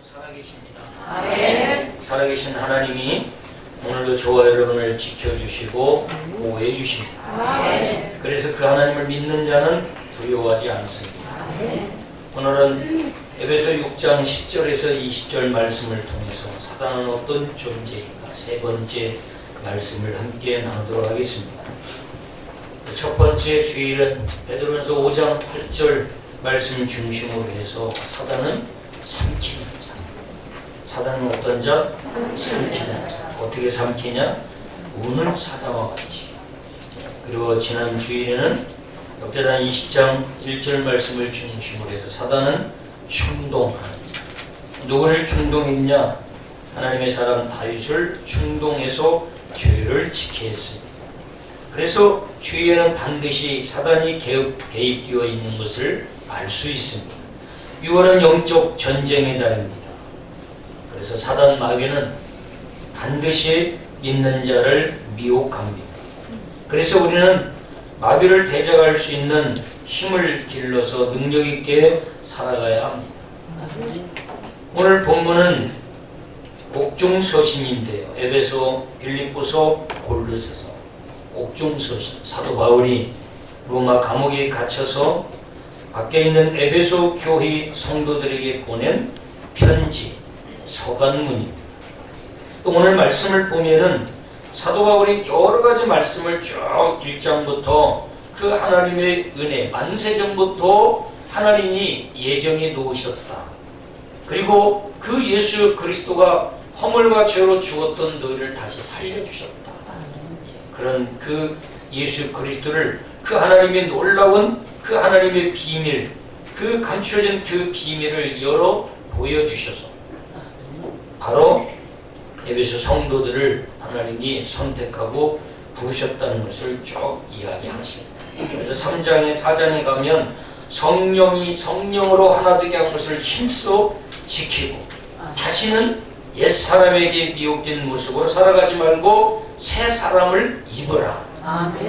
살아계십니다. 아멘. 살아계신 하나님이 오늘도 저와 여러분을 지켜주시고 보호해 주십니다. 아멘. 그래서 그 하나님을 믿는 자는 두려워하지 않습니다. 아멘. 오늘은 에베소 6장 10절에서 20절 말씀을 통해서 사단은 어떤 존재인가 세 번째 말씀을 함께 나누도록 하겠습니다. 첫 번째 주일은 베드로전서 5장 8절 말씀 중심으로 해서 사단은 삼키는 자. 사단은 어떤 자? 삼키는 자. 어떻게 삼키냐? 우는 사자와 같이. 그리고 지난 주일에는 역대상 20장 1절 말씀을 중심으로 해서 사단은 충동하는 자. 누구를 충동했냐? 하나님의 사람 다윗을 충동해서 죄를 지게 했습니다. 그래서 주위에는 반드시 사단이 개입되어 있는 것을 알 수 있습니다. 6월은 영적 전쟁의 달입니다. 그래서 사단 마귀는 반드시 믿는 자를 미혹합니다. 그래서 우리는 마귀를 대적할 수 있는 힘을 길러서 능력 있게 살아가야 합니다. 오늘 본문은 옥중서신인데요. 에베소, 빌립보서, 골로새서 옥중서신. 사도 바울이 로마 감옥에 갇혀서 밖에 있는 에베소 교회 성도들에게 보낸 편지, 서간문입니다. 또 오늘 말씀을 보면은 사도 바울이 여러 가지 말씀을 쭉 1장부터 그 하나님의 은혜, 만세전부터 하나님이 예정해 놓으셨다. 그리고 그 예수 그리스도가 허물과 죄로 죽었던 너희를 다시 살려주셨다. 그런 그 예수 그리스도를 그 하나님의 놀라운 그 하나님의 비밀, 그 감추어진 그 비밀을 열어 보여주셔서 바로 에베소 성도들을 하나님이 선택하고 부으셨다는 것을 쭉 이야기하십니다. 그래서 3장에 4장에 가면 성령이 성령으로 하나 되게 한 것을 힘써 지키고 다시는 옛사람에게 미혹된 모습으로 살아가지 말고 새 사람을 입어라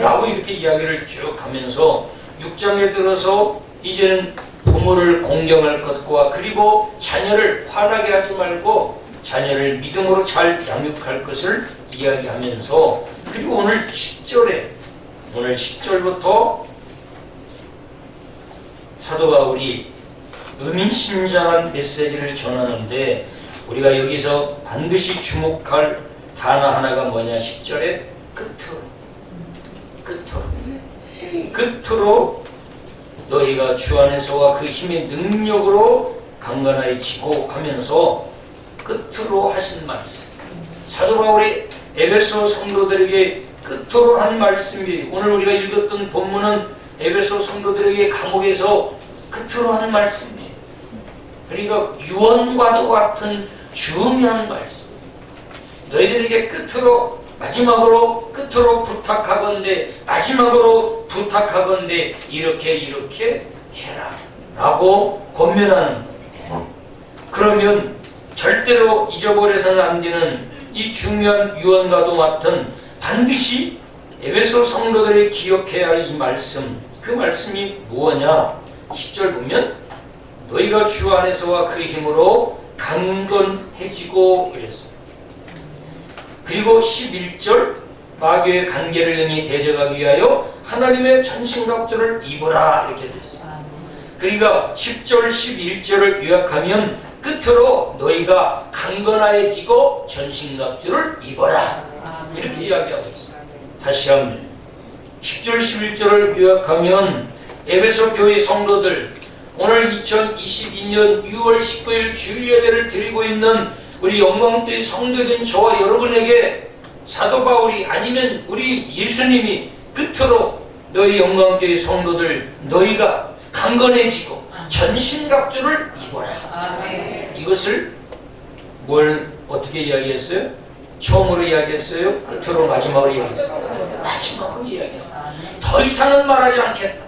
라고 이렇게 이야기를 쭉 하면서 6장에 들어서 이제는 부모를 공경할 것과 그리고 자녀를 화나게 하지 말고 자녀를 믿음으로 잘 양육할 것을 이야기하면서 그리고 오늘 10절부터 사도 바울이 의미심장한 메시지를 전하는데 우리가 여기서 반드시 주목할 단어 하나가 뭐냐? 10절에 끝으로 너희가 주 안에서와 그 힘의 능력으로 강건하여지고 하면서 끝으로 하신 말씀. 사도 바울이 에베소 성도들에게 끝으로 한 말씀이 오늘 우리가 읽었던 본문은 에베소 성도들에게 감옥에서 끝으로 한 말씀이에요. 그러니까 유언과도 같은 중요한 말씀. 너희들에게 마지막으로 부탁하건대 이렇게 해라 라고 권면하는 거예요. 그러면 절대로 잊어버려서는 안 되는 이 중요한 유언과도 같은 반드시 에베소 성도들이 기억해야 할 이 말씀, 그 말씀이 뭐냐? 10절 보면 너희가 주 안에서와 그 힘으로 강건해지고 이랬어요. 그리고 11절 마귀의 관계를 능히 대적하기 위하여 하나님의 전신갑주를 입어라 이렇게 됐어요. 그러니까 10절 11절을 요약하면 끝으로 너희가 강건하여지고 전신갑주를 입어라 이렇게 이야기하고 있어요. 다시 한번 10절 11절을 요약하면 에베소 교회 성도들 오늘 2022년 6월 19일 주일 예배를 드리고 있는 우리 영광교회 성도된 저와 여러분에게 사도 바울이 아니면 우리 예수님이 끝으로 너희 영광교회 성도들 너희가 강건해지고 전신갑주를 입어라. 이것을 뭘 어떻게 이야기했어요? 처음으로 이야기했어요? 끝으로 마지막으로 이야기했어요. 마지막으로 이야기했어요. 더 이상은 말하지 않겠다.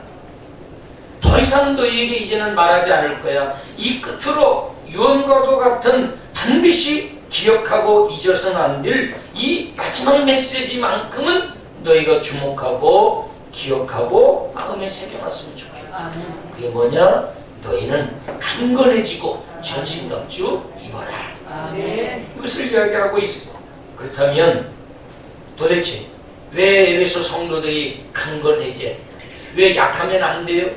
더 이상은 너희에게 이제는 말하지 않을 거야. 이 끝으로 유언과도 같은 반드시 기억하고 잊어서는 안 될 이 마지막 메시지만큼은 너희가 주목하고 기억하고 마음에 새겨놨으면 좋겠다. 그게 뭐냐? 너희는 강건해지고 전신갑주 입어라. 아멘. 이것을 이야기하고 있어. 그렇다면 도대체 왜 에베소 성도들이 강건해져야 돼요? 왜 약하면 안 돼요?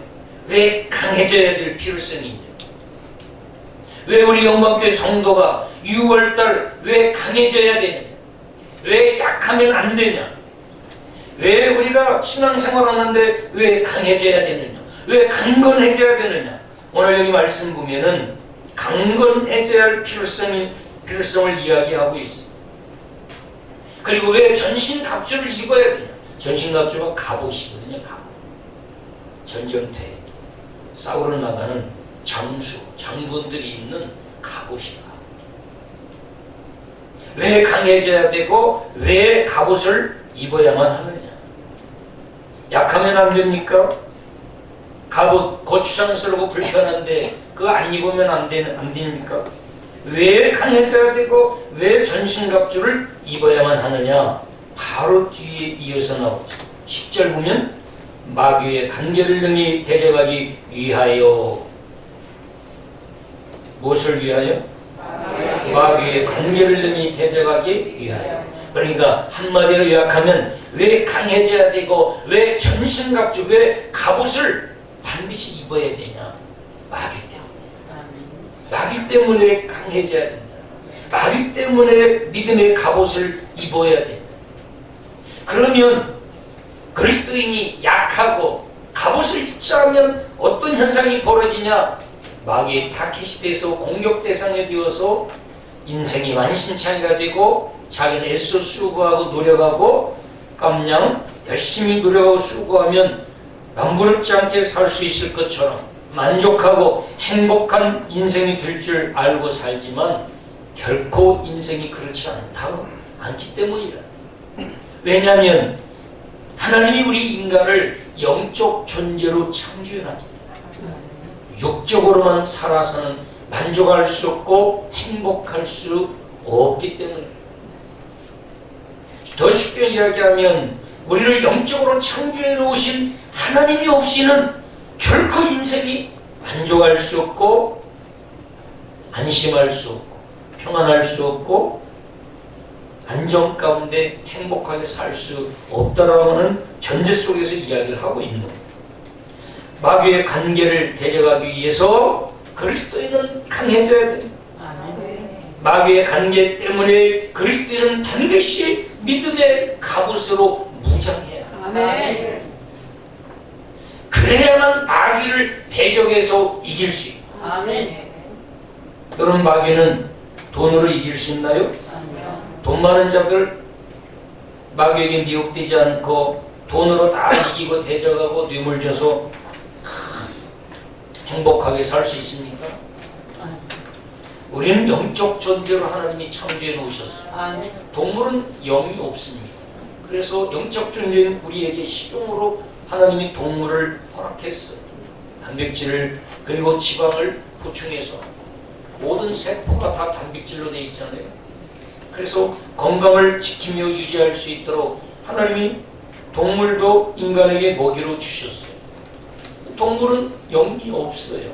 왜 강해져야 될 필요성이 있냐? 왜 우리 영광교회 성도가 6월달 왜 강해져야 되냐? 왜 약하면 안 되냐? 왜 우리가 신앙생활 하는데 왜 강해져야 되느냐? 왜 강건해져야 되느냐? 오늘 여기 말씀 보면은 강건해져야 할 필요성을 이야기하고 있어. 그리고 왜 전신갑주를 입어야 되냐? 전신갑주가 갑옷이거든요. 갑옷. 전쟁터에 싸우러 나가는 장군들이 입는 갑옷이다. 왜 강해져야 되고 왜 갑옷을 입어야만 하느냐? 약하면 안 됩니까? 갑옷 거추장스럽고 불편한데 그거 안 입으면 안 됩니까? 왜 강해져야 되고 왜 전신갑주를 입어야만 하느냐? 바로 뒤에 이어서 나오죠. 10절 보면 마귀의 간계를 능히 대적하기 위하여. 무엇을 위하여? 마귀의 간계를 능히 대적하기 위하여. 그러니까 한마디로 요약하면 왜 강해져야 되고 왜 전신갑주 왜 갑옷을 반드시 입어야 되냐? 마귀 때문에. 마귀 때문에 강해져야 된다. 마귀 때문에 믿음의 갑옷을 입어야 된다. 그러면 그리스도인이 약하고 갑옷을 입지 않으면 어떤 현상이 벌어지냐? 마귀의 타깃시대에서 공격 대상이 되어서 인생이 만신창이가 되고 자기는 애써 수고하고 노력하고 깜냥 열심히 노력하고 수고하면 남부럽지 않게 살 수 있을 것처럼 만족하고 행복한 인생이 될 줄 알고 살지만 결코 인생이 그렇지 않기 때문이다. 왜냐하면 하나님이 우리 인간을 영적 존재로 창조해놨기 때문에 육적으로만 살아서는 만족할 수 없고 행복할 수 없기 때문에. 더 쉽게 이야기하면 우리를 영적으로 창조해 놓으신 하나님이 없이는 결코 인생이 만족할 수 없고 안심할 수 없고 평안할 수 없고 안정 가운데 행복하게 살 수 없다라는 전제 속에서 이야기를 하고 있는 겁니다. 마귀의 관계를 대적하기 위해서 그리스도인은 강해져야 됩니다. 마귀의 관계 때문에 그리스도인은 반드시 믿음의 갑옷으로 무장해야 합니다. 그래야만 마귀를 대적해서 이길 수 있다. 여러분, 마귀는 돈으로 이길 수 있나요? 돈 많은 자들 마귀에게 미혹되지 않고 돈으로 다 이기고 대적하고 뇌물 줘서 행복하게 살 수 있습니까? 우리는 영적 존재로 하나님이 창조해 놓으셨어요. 동물은 영이 없습니다. 그래서 영적 존재는 우리에게 식용으로 하나님이 동물을 허락했어요. 단백질을 그리고 지방을 보충해서 모든 세포가 다 단백질로 되어 있잖아요. 그래서 건강을 지키며 유지할 수 있도록 하나님이 동물도 인간에게 먹이로 주셨어요. 동물은 영이 없어요.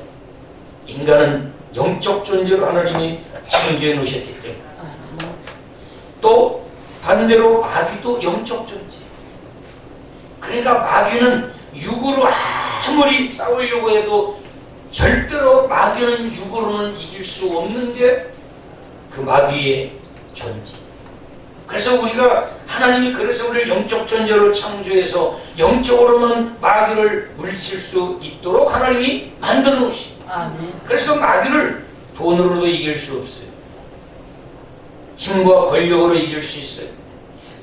인간은 영적 존재로 하나님이 창조해 놓으셨기 때문에. 또 반대로 마귀도 영적 존재. 그러니까 마귀는 육으로 아무리 싸우려고 해도 절대로 마귀는 육으로는 이길 수 없는 게 그 마귀의 존재. 그래서 우리가 하나님이 그래서 우리를 영적 존재로 창조해서 영적으로만 마귀를 물리칠 수 있도록 하나님이 만들어 놓으십니다. 그래서 마귀를 돈으로도 이길 수 없어요. 힘과 권력으로 이길 수 있어요.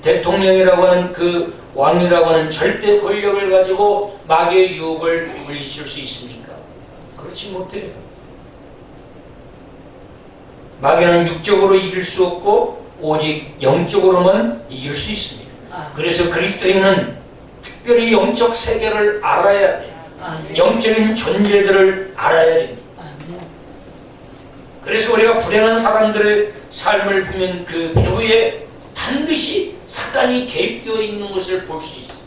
대통령이라고 하는 그 왕이라고 하는 절대 권력을 가지고 마귀의 유혹을 물리칠 수 있습니까? 그렇지 못해요. 마귀는 육적으로 이길 수 없고 오직 영적으로만 이길 수 있습니다. 그래서 그리스도인은 특별히 영적 세계를 알아야 돼요. 영적인 존재들을 알아야 됩니다. 그래서 우리가 불행한 사람들의 삶을 보면 그 배후에 반드시 사단이 개입되어 있는 것을 볼 수 있어요.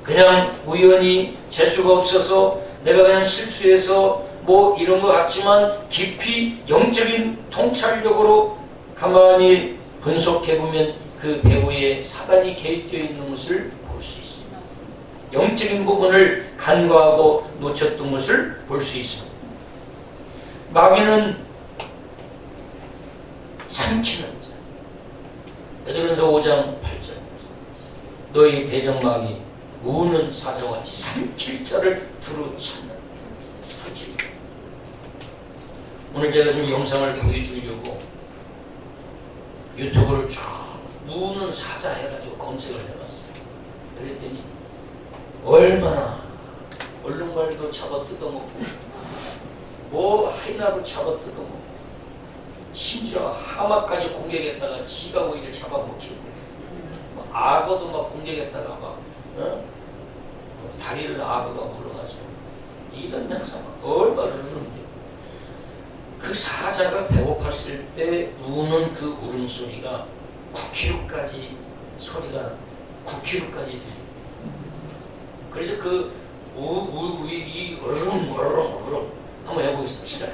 그냥 우연히 재수가 없어서 내가 그냥 실수해서 뭐 이런 것 같지만 깊이 영적인 통찰력으로 가만히 분석해보면 그 배후에 사단이 개입되어 있는 것을 볼 수 있습니다. 영적인 부분을 간과하고 놓쳤던 것을 볼 수 있습니다. 마귀는 삼키는 자. 베드로전서 5장 8절. 너희 대적마귀 우는 사자같이 삼킬 자를 두루 찾는. 삼킬. 오늘 제가 좀 영상을 보여주려고 유튜브를 쭉 우는 사자 해가지고 검색을 해봤어요. 그랬더니 얼마나 얼룩말도 잡아 뜯어먹고 뭐 하이나도 잡아 뜯어먹고 심지어 하마까지 공격했다가 지가 오히려 잡아먹히고 뭐 악어도 막 공격했다가 막 다리를 악어가 물어가지고 이런 양상 얼마나 흐르는데 그 사자가 배고팠을 때 우는 그 울음소리가 9km까지 소리가 9km까지 들려요. 그래서 그 이 으르렁 한번 해보겠습니다.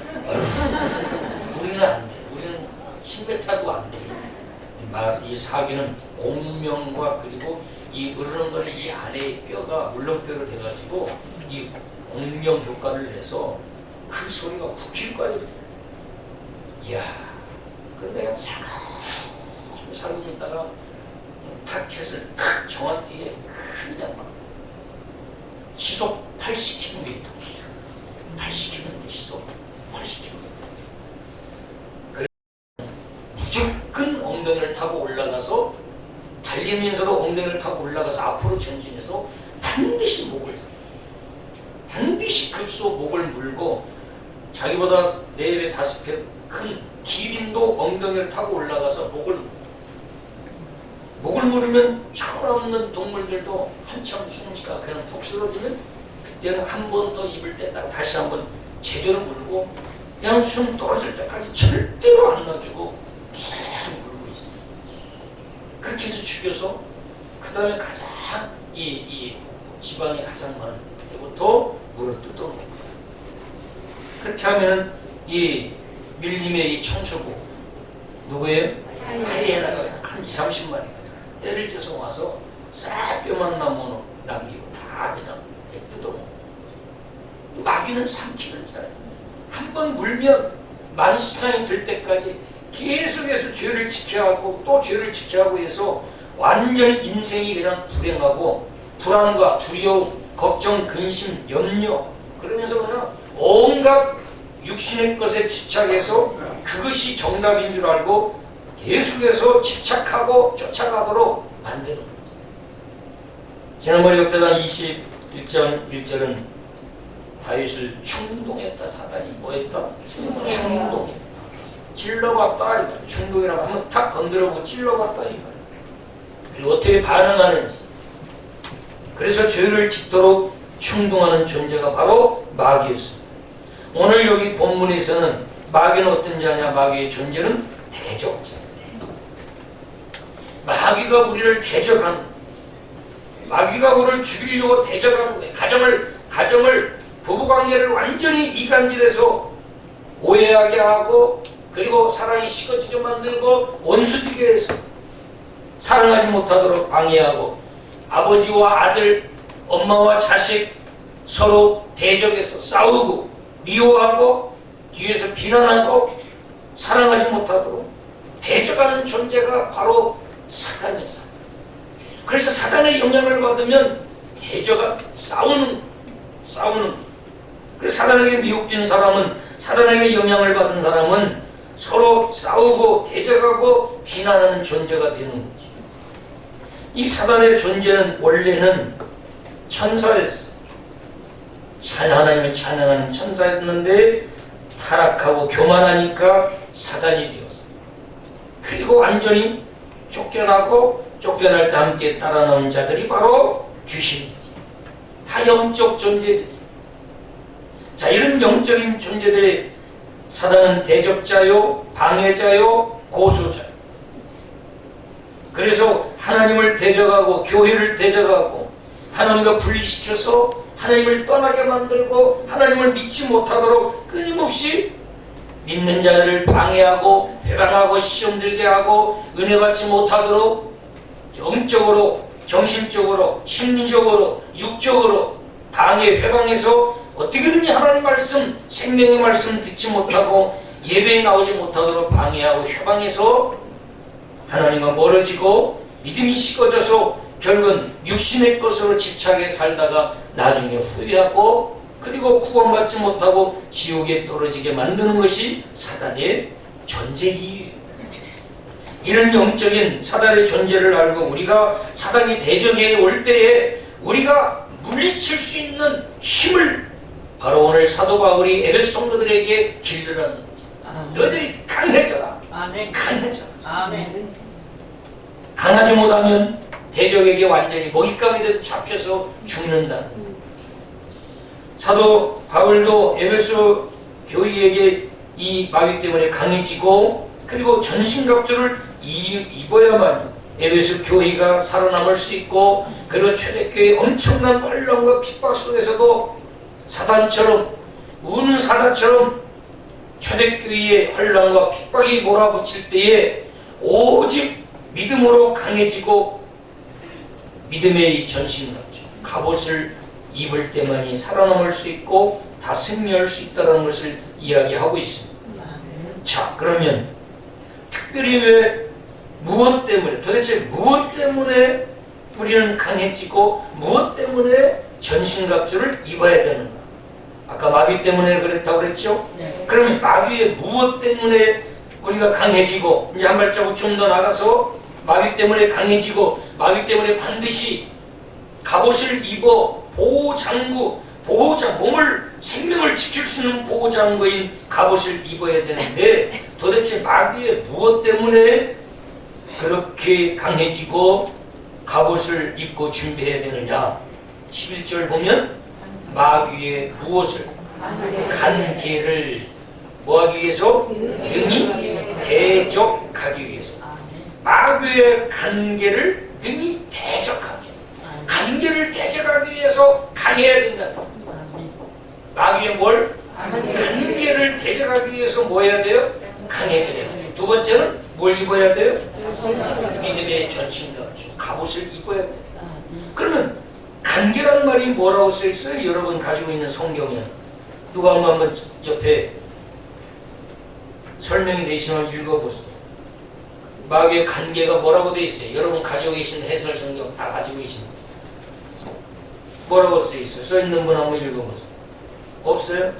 우리는 안 돼. 우리는 10m도 안 돼요. 이 사귀는 공명과 그리고 이 으르렁거리는 이 안에 뼈가 물렁뼈로 돼가지고 이 공명 효과를 내서 그 소리가 9km까지 들려요. 이야, 그런데 그냥 살고 있다가 타켓을 탁 정한 뒤에 그냥 막 시속 80km 80km 시속 80km 그래서 무조건 엉덩이를 타고 올라가서 달리면서도 엉덩이를 타고 올라가서 앞으로 전진해서 반드시 목을 잡아요. 반드시 급소 목을 물고 자기보다 4배 5배 큰 기린도 엉덩이를 타고 올라가서 목을 물으면 철없는 동물들도 한참 숨쉬다가 그냥 푹 쓰러지면 그때는 한 번 더 입을 뗐다가 다시 한번 제대로 물고 그냥 숨 떨어질 때까지 절대로 안 놔주고 계속 물고 있어요. 그렇게 해서 죽여서 그 다음에 가장 이 지방이 가장 많은 때부터 물을 뜯어먹고 그렇게 하면은 이 밀림의 이 청소부 누구예요? 하이에나가 한 2, 30마리가 때를 쪄서 와서 싹 뼈만 남기고 다 그냥 뜯어먹고 마귀는 삼키는 자예요. 한 번 물면 만시장이 될 때까지 계속해서 죄를 지켜야 하고 또 죄를 지켜야 하고 해서 완전히 인생이 그냥 불행하고 불안과 두려움, 걱정, 근심, 염려 그러면서 그냥 온갖 육신의 것에 집착해서 그것이 정답인 줄 알고 계속해서 집착하고 쫓아가도록 만드는 거죠. 지난번에 역대상 21장 1절은 다윗을 충동했다. 사단이 뭐했다? 충동했다. 찔러봤다. 충동이라고 하면 탁 건드려보고 찔러봤다. 이 말이에요. 그리고 어떻게 반응하는지. 그래서 죄를 짓도록 충동하는 존재가 바로 마귀였습니다. 오늘 여기 본문에서는 마귀는 어떤 자냐? 마귀의 존재는 대적자. 마귀가 우리를 대적하는, 마귀가 우리를 죽이려고 대적하는 거예요. 가정을 부부관계를 완전히 이간질해서 오해하게 하고 그리고 사랑이 식어지게 만들고 원수되게 해서 사랑하지 못하도록 방해하고 아버지와 아들, 엄마와 자식 서로 대적해서 싸우고 미워하고 뒤에서 비난하고 사랑하지 못하도록 대적하는 존재가 바로 사단이었어요. 그래서 사단의 영향을 받으면 대적한 싸우는 그래서 사단에게 미혹된 사람은 사단에게 영향을 받은 사람은 서로 싸우고 대적하고 비난하는 존재가 되는 거지. 이 사단의 존재는 원래는 천사였어요. 하나님을 찬양하는 천사였는데 타락하고 교만하니까 사단이 되었어요. 그리고 완전히 쫓겨나고 쫓겨날 때 함께 따라 나온 자들이 바로 귀신들이 다 영적 존재들이. 자, 이런 영적인 존재들의 사단은 대적자요, 방해자요, 고소자요. 그래서 하나님을 대적하고 교회를 대적하고 하나님과 분리시켜서 하나님을 떠나게 만들고 하나님을 믿지 못하도록 끊임없이 믿는 자들을 방해하고 회방하고 시험 들게 하고 은혜 받지 못하도록 영적으로, 정신적으로, 심리적으로, 육적으로 방해, 회방해서 어떻게든지 하나님 말씀, 생명의 말씀 듣지 못하고 예배에 나오지 못하도록 방해하고 회방해서 하나님과 멀어지고 믿음이 식어져서 결국은 육신의 것으로 집착해 살다가 나중에 후회하고 그리고 구원받지 못하고 지옥에 떨어지게 만드는 것이 사단의 존재이에요. 이런 영적인 사단의 존재를 알고 우리가 사단이 대적해 올 때에 우리가 물리칠 수 있는 힘을 바로 오늘 사도 바울이 에베소 성도들에게 길르라는 거죠. 너희들이 강해져라. 강해져라. 아멘. 강하지 못하면 대적에게 완전히 먹잇감이 돼서 잡혀서 죽는다. 사도 바울도 에베소 교회에게 이 마귀 때문에 강해지고 그리고 전신갑주를 입어야만 에베소 교회가 살아남을 수 있고 그리고 초대교회의 엄청난 환란과 핍박 속에서도 사단처럼 우는 사단처럼 초대교회의 환란과 핍박이 몰아붙일 때에 오직 믿음으로 강해지고 믿음의 전신갑주 갑옷을 입을 때만이 살아남을 수 있고 다 승리할 수 있다는 것을 이야기하고 있습니다. 자, 그러면 특별히 왜 무엇 때문에 도대체 무엇 때문에 우리는 강해지고 무엇 때문에 전신갑주를 입어야 되는가? 아까 마귀 때문에 그랬다고 그랬죠? 네. 그러면 마귀의 무엇 때문에 우리가 강해지고 이제 한 발자국 좀 더 나가서 마귀 때문에 강해지고 마귀 때문에 반드시 갑옷을 입어 보호장구, 몸을 생명을 지킬 수 있는 보호장구인 갑옷을 입어야 되는데 도대체 마귀의 무엇 때문에 그렇게 강해지고 갑옷을 입고 준비해야 되느냐? 11절 보면 마귀의 무엇을? 간계를 뭐하기 위해서? 능히 대적하기 위해서. 마귀의 간계를 능히 대적하기 위해서. 간계를 대적하기 위해서 강해야 된다. 마귀의 뭘? 간계를 대적하기 위해서 뭐 해야 돼요? 강해져야 돼요. 두 번째는 뭘 입어야 돼요? 믿음의 전신갑주, 갑옷을 입어야 돼요. 그러면 간계라는 말이 뭐라고 써있어요? 여러분 가지고 있는 성경에 누가 한번 옆에 설명이 되어 있으면 읽어보세요. 마귀의 간계가 뭐라고 되어 있어요? 여러분 가지고 계신 해설 성경 다 가지고 계십니다. 뭐라고 써 있어요? 써 있는 분 한번 읽어보세요. 없어요?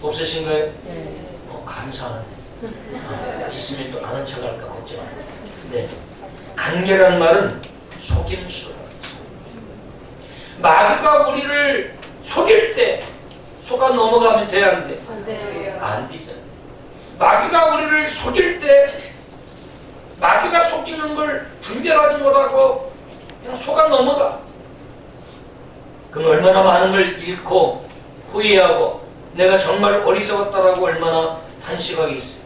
없으신가요? 네. 감사하네. 있으면 또 아는 척할까 걱정 안 해요. 네. 간계라는 말은 속임수라. 마귀가 우리를 속일 때 속아 넘어가면 돼야 안 돼? 안 돼요. 안 되잖아. 마귀가 우리를 속일 때 마귀가 속이는 걸 분별하지 못하고 그냥 속아 넘어가. 그럼 얼마나 많은 걸 잃고 후회하고 내가 정말 어리석었다라고 얼마나 탄식하게 있어요.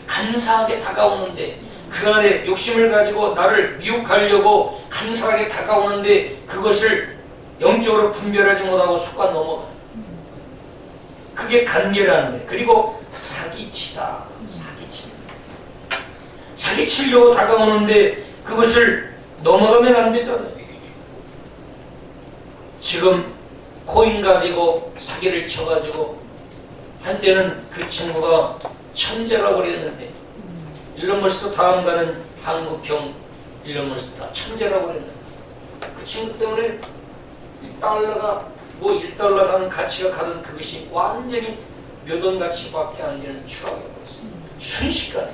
간사하게 다가오는데 그 안에 욕심을 가지고 나를 미혹하려고 간사하게 다가오는데 그것을 영적으로 분별하지 못하고 속아 넘어가. 그게 간계라는 거예요. 그리고 사기치다. 사기치려고 다가오는데 그것을 넘어가면 안 되잖아요. 지금 코인 가지고 사기를 쳐가지고 한때는 그 친구가 천재라고 그랬는데 일론 머스크 다음 가는 한국형 일론 머스크 다 천재라고 그랬는데 그 친구 때문에 $1가 뭐 $1라는 가치가 가던 그것이 완전히 몇 원 가치밖에 안 되는 추락이 되었어요. 순식간에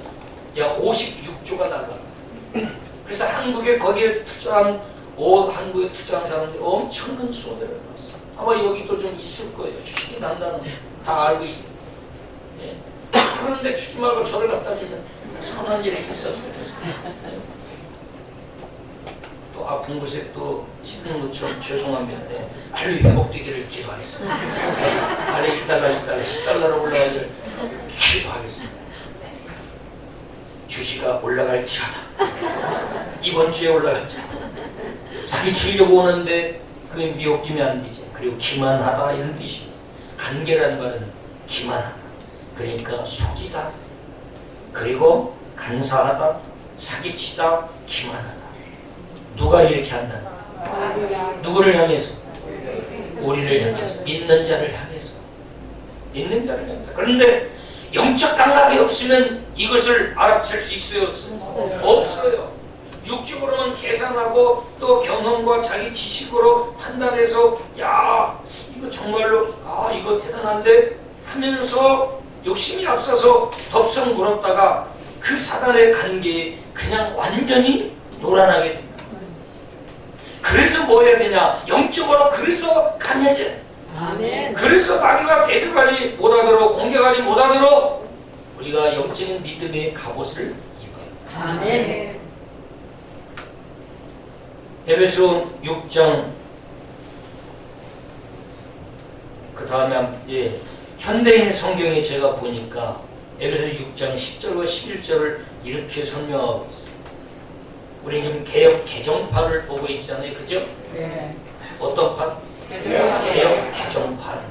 약 56조가 나가. 그래서 한국에 거기에 투자한 한국에 투자한 사람들이 엄청난 수익을 났어. 아마 여기도 좀 있을 거예요. 주식이 난다는 거 다 알고 있습니다. 예. 그런데 주지 말고 저를 갖다 주면 선한 일에 힘썼을 텐데. 또 아픈 곳에 또 씹는 것처럼 죄송합니다. 예. 빨리 회복되기를 기도하겠습니다. 아래 $1, $10로 올라가기를 기도하겠습니다. 주시가 올라갈지어다. 이번 주에 올라갈지. 사기치려고 오는데 그게 미혹되면 안 되지. 그리고 기만하다 이런 뜻이에요. 간계라는 말은 기만하다. 그러니까 속이다. 그리고 간사하다. 사기치다. 기만하다. 누가 이렇게 한다? 누구를 향해서? 우리를 향해서. 믿는 자를 향해서. 믿는 자를 향해서. 그런데 영적 감각이 없으면 이것을 알아챌 수 있어요? 없어요. 육적으로만 계산하고 또 경험과 자기 지식으로 판단해서 야 이거 정말로 이거 대단한데 하면서 욕심이 앞서서 덥석 물었다가 그 사단의 관계에 그냥 완전히 노란하게 된다. 그래서 뭐 해야 되냐? 영적으로 그래서 강해져. 아멘. 그래서 마귀가 대적하지 못하도록 공격하지 못하도록 우리가 영적인 믿음의 갑옷을 입어요. 아멘. 에베소 6장 그 다음에 현대인 성경에 제가 보니까 에베소 6장 10절과 11절을 이렇게 설명하고 있어요. 우리 지금 개혁 개정판을 보고 있잖아요, 그죠? 네. 어떤 판? 개혁 개정판.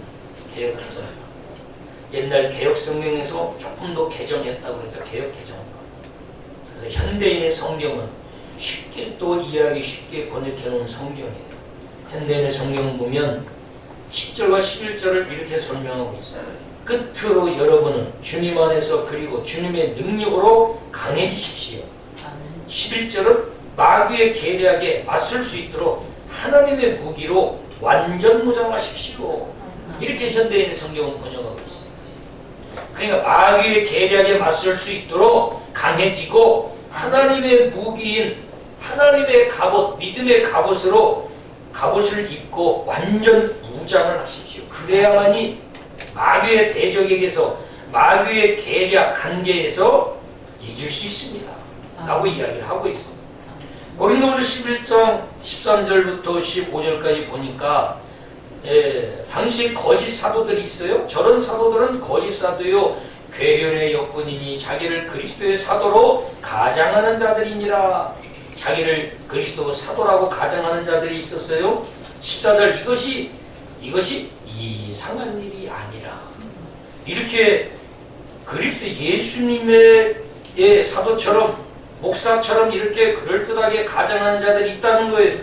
개혁 개정판. 옛날 개혁 성경에서 조금 더 개정했다고 해서 개혁 개정판. 그래서 현대인의 성경은 쉽게 또 이해하기 쉽게 번역해 놓은 성경이에요. 현대인의 성경 보면 10절과 11절을 이렇게 설명하고 있어요. 끝으로 여러분은 주님 안에서 그리고 주님의 능력으로 강해지십시오. 11절은 마귀의 계략에 맞설 수 있도록 하나님의 무기로 완전 무장하십시오. 이렇게 현대인의 성경은 번역하고 있어요. 그러니까 마귀의 계략에 맞설 수 있도록 강해지고 하나님의 무기인 하나님의 갑옷, 믿음의 갑옷으로 갑옷을 입고 완전 무장을 하십시오. 그래야만이 마귀의 대적에게서 마귀의 계략 관계에서 이길 수 있습니다. 라고 이야기를 하고 있습니다. 고린도후서 11장 13절부터 15절까지 보니까 당시 거짓 사도들이 있어요. 저런 사도들은 거짓 사도요 괴혈의 역군이니 자기를 그리스도의 사도로 가장하는 자들이니라. 자기를 그리스도 사도라고 가장하는 자들이 있었어요. 14절 이것이 이상한 일이 아니라 이렇게 그리스도 예수님의 사도처럼 목사처럼 이렇게 그럴듯하게 가장하는 자들이 있다는 거예요.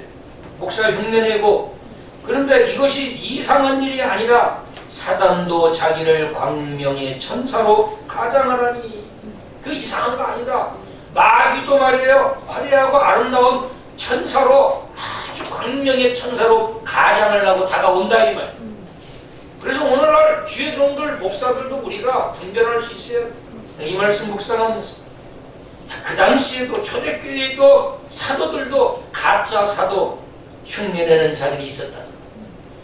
목사 흉내내고. 그런데 이것이 이상한 일이 아니라 사단도 자기를 광명의 천사로 가장하라니. 그 이상한 거 아니다. 마귀도 말이에요. 화려하고 아름다운 천사로 아주 광명의 천사로 가장을 하고 다가온다 이 말. 그래서 오늘날 주의 종들 목사들도 우리가 분별할 수 있어요. 이 말씀 묵상하면서 그 당시에도 초대교회에도 사도들도 가짜 사도 흉내내는 자들이 있었다.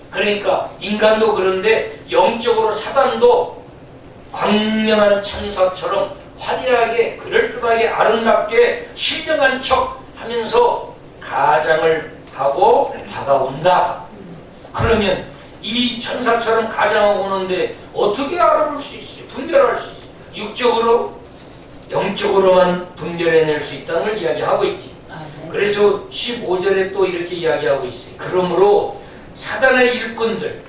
그러니까 인간도 그런데 영적으로 사단도 광명한 천사처럼 화려하게 그럴듯하게 아름답게 신명한 척 하면서 가장을 하고 다가온다. 그러면 이 천사처럼 가장하고 오는데 어떻게 알아볼 수 있어요? 분별할 수 있어요? 육적으로? 영적으로만 분별해낼 수 있다는 걸 이야기하고 있지. 그래서 15절에 또 이렇게 이야기하고 있어요. 그러므로 사단의 일꾼들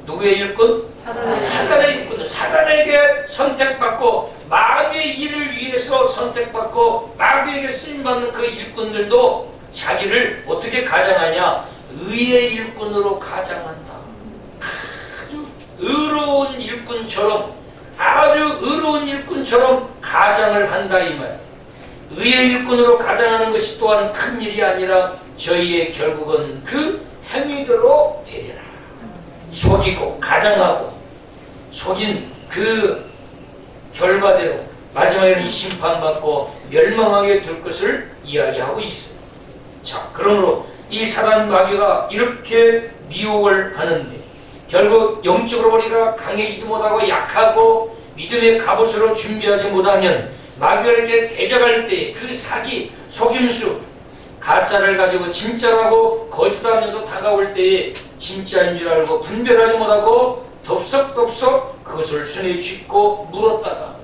누구의 일꾼? 사단의 일꾼들, 사단에게 선택받고 마귀의 일을 위해서 선택받고 마귀에게 쓰임받는 그 일꾼들도 자기를 어떻게 가장하냐? 의의 일꾼으로 가장한다. 아주 의로운 일꾼처럼 가장을 한다 이 말. 의의 일꾼으로 가장하는 것이 또한 큰 일이 아니라 저희의 결국은 그 행위대로 되리라. 속이고 가장하고 속인 그 결과대로 마지막에는 심판받고 멸망하게 될 것을 이야기하고 있어요. 자, 그러므로 이 사단 마귀가 이렇게 미혹을 하는데 결국 영적으로 우리가 강해지지 못하고 약하고 믿음의 갑옷으로 준비하지 못하면 마귀가 이렇게 대적할 때 그 사기, 속임수, 가짜를 가지고 진짜라고 거짓하면서 다가올 때에 진짜인 줄 알고 분별하지 못하고 덥석덥석 그것을 손에 쥐고 물었다가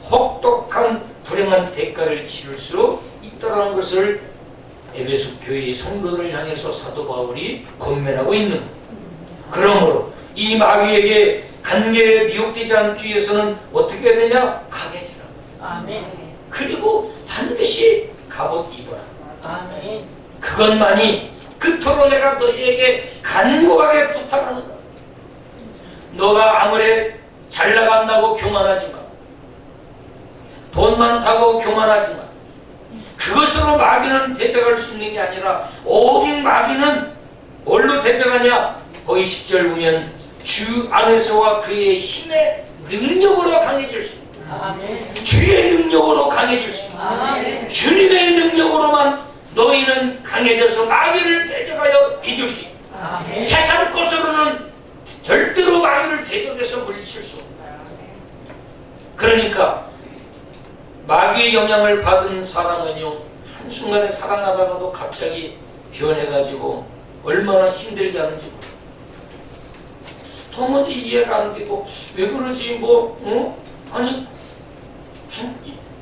혹독한 불행한 대가를 치를 수 있다는 것을 에베소 교회의 성도들을 향해서 사도 바울이 권면하고 있는 거예요. 그러므로 이 마귀에게 간계에 미혹되지 않기 위해서는 어떻게 해야 되냐? 강해지라. 아멘. 그리고 반드시 갑옷 입어라. 아멘. 그것만이 그토록 내가 너희에게 간곡하게 부탁하는 거야. 너가 아무리 잘 나간다고 교만하지 마. 돈 많다고 교만하지 마. 그것으로 마귀는 대적할 수 있는 게 아니라 오직 마귀는 뭘로 대적하냐? 거기 10절 보면 주 안에서와 그의 힘의 능력으로 강해질 수 있다. 아멘. 주의 능력으로 강해질 수 있다. 아멘. 주님의 능력으로만 너희는 강해져서 마귀를 대적하여 이길 수 있다. 아멘. 세상 것으로는 절대로 마귀를 대적해서 물리칠 수 없다. 그러니까 마귀의 영향을 받은 사람은요, 한순간에 사랑하다가도 갑자기 변해가지고 얼마나 힘들게 하는지 모르겠어요. 도무지 이해가 안 되고 왜 그러지 아니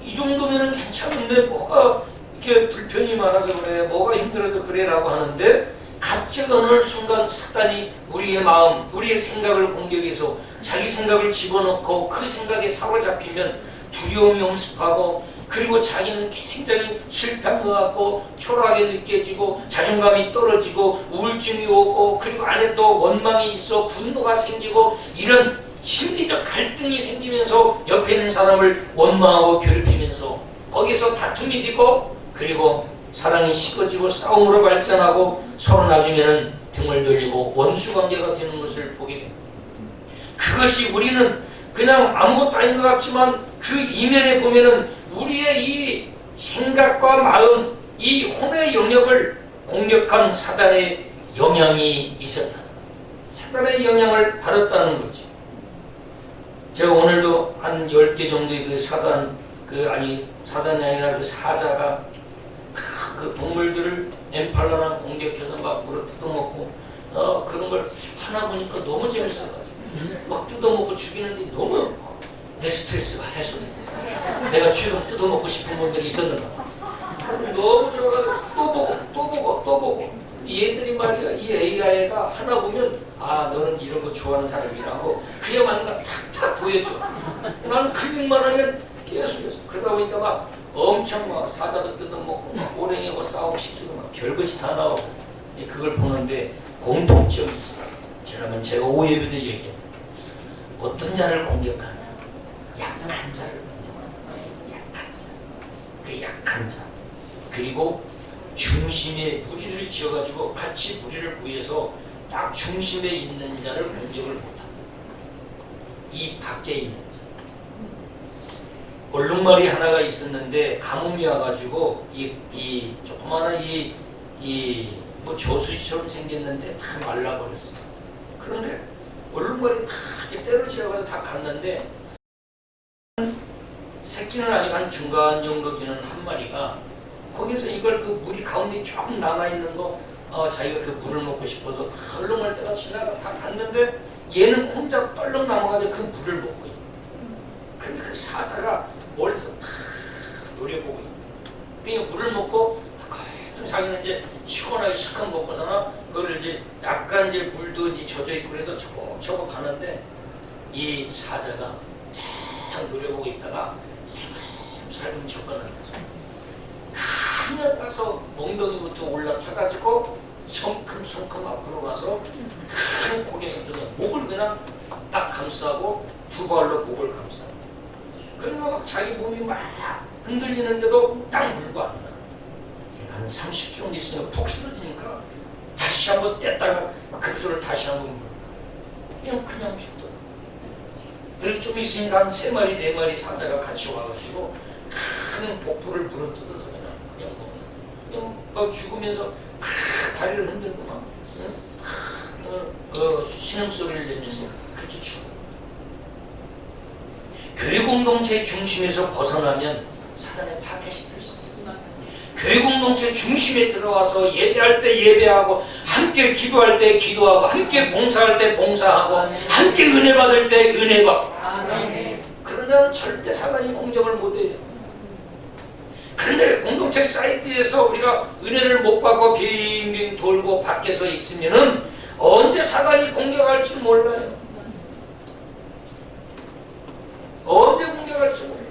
이 정도면 괜찮은데 뭐가 이렇게 불편이 많아서 그래, 뭐가 힘들어서 그래라고 하는데 갑자기 어느 순간 사단이 우리의 마음, 우리의 생각을 공격해서 자기 생각을 집어넣고 그 생각에 사로잡히면 두려움이 엄습하고, 그리고 자기는 굉장히 실패한 것 같고 초라하게 느껴지고 자존감이 떨어지고 우울증이 오고, 그리고 안에 또 원망이 있어 분노가 생기고, 이런 심리적 갈등이 생기면서 옆에 있는 사람을 원망하고 괴롭히면서 거기서 다툼이 되고, 그리고 사랑이 식어지고 싸움으로 발전하고 서로 나중에는 등을 돌리고 원수관계가 되는 것을 보게 됩니다. 그것이 우리는 그냥 아무것도 아닌 것 같지만 그 이면에 보면은 우리의 이 생각과 마음, 이 혼의 영역을 공격한 사단의 영향이 있었다. 사단의 영향을 받았다는 거지. 제가 오늘도 한 10개 정도의 그 사단이 아니라 그 사자가 그 동물들을 엠팔라랑 공격해서 막 물어 뜯어먹고 그런 걸 하나 보니까 너무 재밌어가지고 막 뜯어먹고 죽이는데 너무 내 스트레스가 해소돼. 내가 최근 뜯어먹고 싶은 분들이 있었는가. 너무 좋아가지고 또 보고 얘들이 말이야, 이 AI가 하나 보면 너는 이런 거 좋아하는 사람이라고 그야말로 탁탁 보여줘. 나는 클릭만 하면 계속해서 그러다 보니까 막 엄청 막 사자도 뜯어먹고 막 오랭이하고 싸움시키고 막 별것이 다 나오고, 그걸 보는데 공통점이 있어. 지난번 제가 오예비들 얘기해요. 어떤 자를 공격하냐? 약한 자를 공격하냐? 약한 자. 그 약한 자. 그리고 중심에 무리를 지어가지고 같이 무리를 구해서 딱 중심에 있는 자를 공격을 못한다. 이 밖에 있는 자. 얼룩말이 하나가 있었는데 가뭄이 와가지고 이 조그마한 뭐 저수지처럼 생겼는데 다 말라버렸어. 그런데 얼룩말이 다 때려지어가지고 다 갔는데 새끼는 아니고 한 중간 정도 되는 한 마리가 거기서 이걸 그 물이 가운데 조금 남아있는 거 자기가 그 물을 먹고 싶어서 얼룩말 때가 지나가 다 갔는데 얘는 혼자 떨렁 남아가지고 그 물을 먹고 있어. 근데 그 사자가 멀리서 다 노려보고 있어. 그냥 물을 먹고 자기는 이제 시원하게 시컷 먹고서나 그걸 이제 약간 이제 물도 이제 젖어 있고 그래서 저거 가는데 이 사자가 딱 노려보고 있다가 살금 접근하는 거죠. 그냥 가서 엉덩이부터 올라타가지고 성큼성큼 앞으로 가서 큰 고개에서 들어 목을 그냥 딱 감싸고 두 발로 목을 감싸. 그러니까 막 자기 몸이 막 흔들리는데도 딱 물고 안 나. 한 30초 정도 있으면 푹 쓰러지니까 다시 한번 뗐다가 그 손을 다시 한번 물고 그냥 죽더라. 그리고 좀 있으니까 한 3마리 4마리 사자가 같이 와가지고 큰 복부를 물어뜯어서 그냥 막 죽으면서 다리를 흔들고 막 신음소리를 내면서 그렇게 죽어. 교회 공동체 중심에서 벗어나면 사단의 타겟이 될 수 있습니다. 교회 공동체 중심에 들어와서 예배할 때 예배하고, 함께 기도할 때 기도하고, 함께 봉사할 때 봉사하고, 함께 은혜 받을 때 은혜 받고. 그런 그러면 절대 사단이 공격을 못해요. 그런데 공동체 사이트에서 우리가 은혜를 못 받고 빙빙 돌고 밖에서 있으면은 언제 사단이 공격할지 몰라요. 언제 공격할지 몰라요.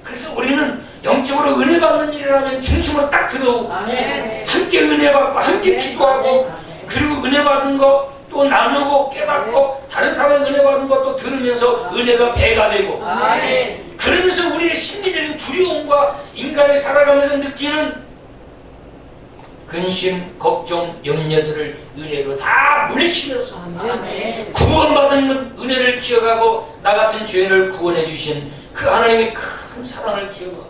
그래서 우리는 영적으로 은혜 받는 일이라면 중심으로 딱 들어오고 함께 은혜 받고 함께 기도하고 그리고 은혜 받은 거 또 나누고 깨닫고 다른 사람의 은혜 받은 것도 들으면서 은혜가 배가 되고 그러면서 우리의 심리적인 두려움과 인간이 살아가면서 느끼는 근심, 걱정, 염려들을 은혜로 다 물리치면서 구원받은 은혜를 기억하고 나 같은 죄인을 구원해 주신 그 하나님의 큰 사랑을 기억하고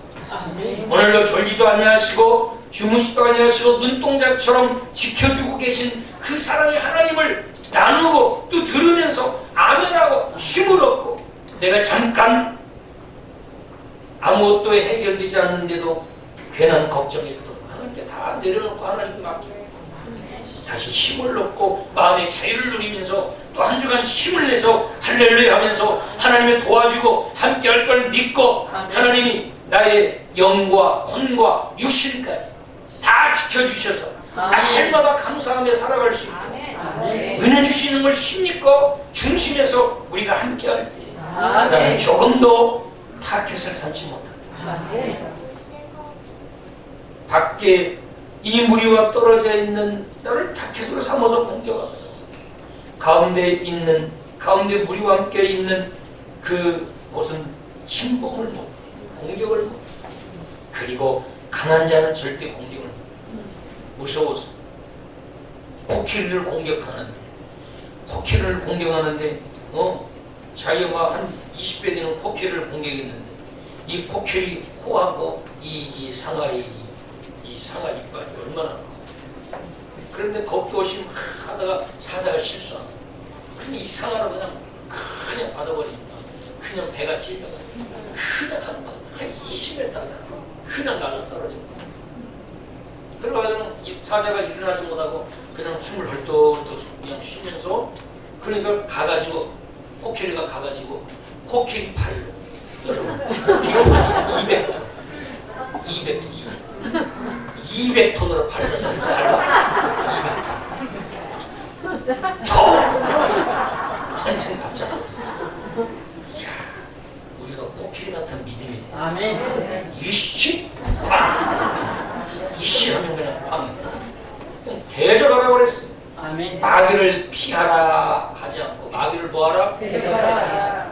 오늘도 졸지도 아니하시고 주무시도 아니하시고 눈동자처럼 지켜주고 계신 그 사랑의 하나님을 나누고 또 들으면서 아멘하고 힘을 얻고 내가 잠깐 아무것도 해결되지 않는데도 괜한 걱정이도 하나님께 다 내려놓고 하나님께 맡기고 다시 힘을 얻고 마음의 자유를 누리면서 또 한 주간 힘을 내서 할렐루야 하면서 하나님의 도와주고 함께 할 걸 믿고 하나님이 나의 영과 혼과 육신까지 다 지켜주셔서 날마다 감사하며 살아갈 수 있고 은혜 주시는 걸 힘입고 중심에서 우리가 함께 할 때 사단은 조금도 타켓을 삼지 못한다. 밖에 이 무리와 떨어져 있는 너를 타켓으로 삼아서 공격하고 가운데 무리와 함께 있는 그 곳은 침범을 못해 공격을 못해. 그리고 강한 자는 절대 공격을 못해. 무서워서 코끼리를 공격하는데 자기가 막 한 20배 되는 코끼리를 공격했는데 이 코끼리 코하고 이 상아 이빨이 얼마나 그런데 겁도심 하다가 사자가 실수한 거야. 근데 이 상아를 그냥 받아버리니까 그냥 배가 찔려가지고 그냥 한 20m 그냥 날아 떨어진 거야. 그러다가 이 사자가 일어나지 못하고 그냥 숨을 헐떡헐떡 그냥 쉬면서 그러니까 코끼리가 가가지고 코끼리 팔로 코끼리 200톤으로 팔려서 200톤 한층 갑자기 이야 우리가 코끼리 같은 믿음이 돼. 이씨 하면 그냥 쾅 대적하라고 그랬어. 마귀를 피하라 하지 않고 마귀를 뭐하라? 대적하라.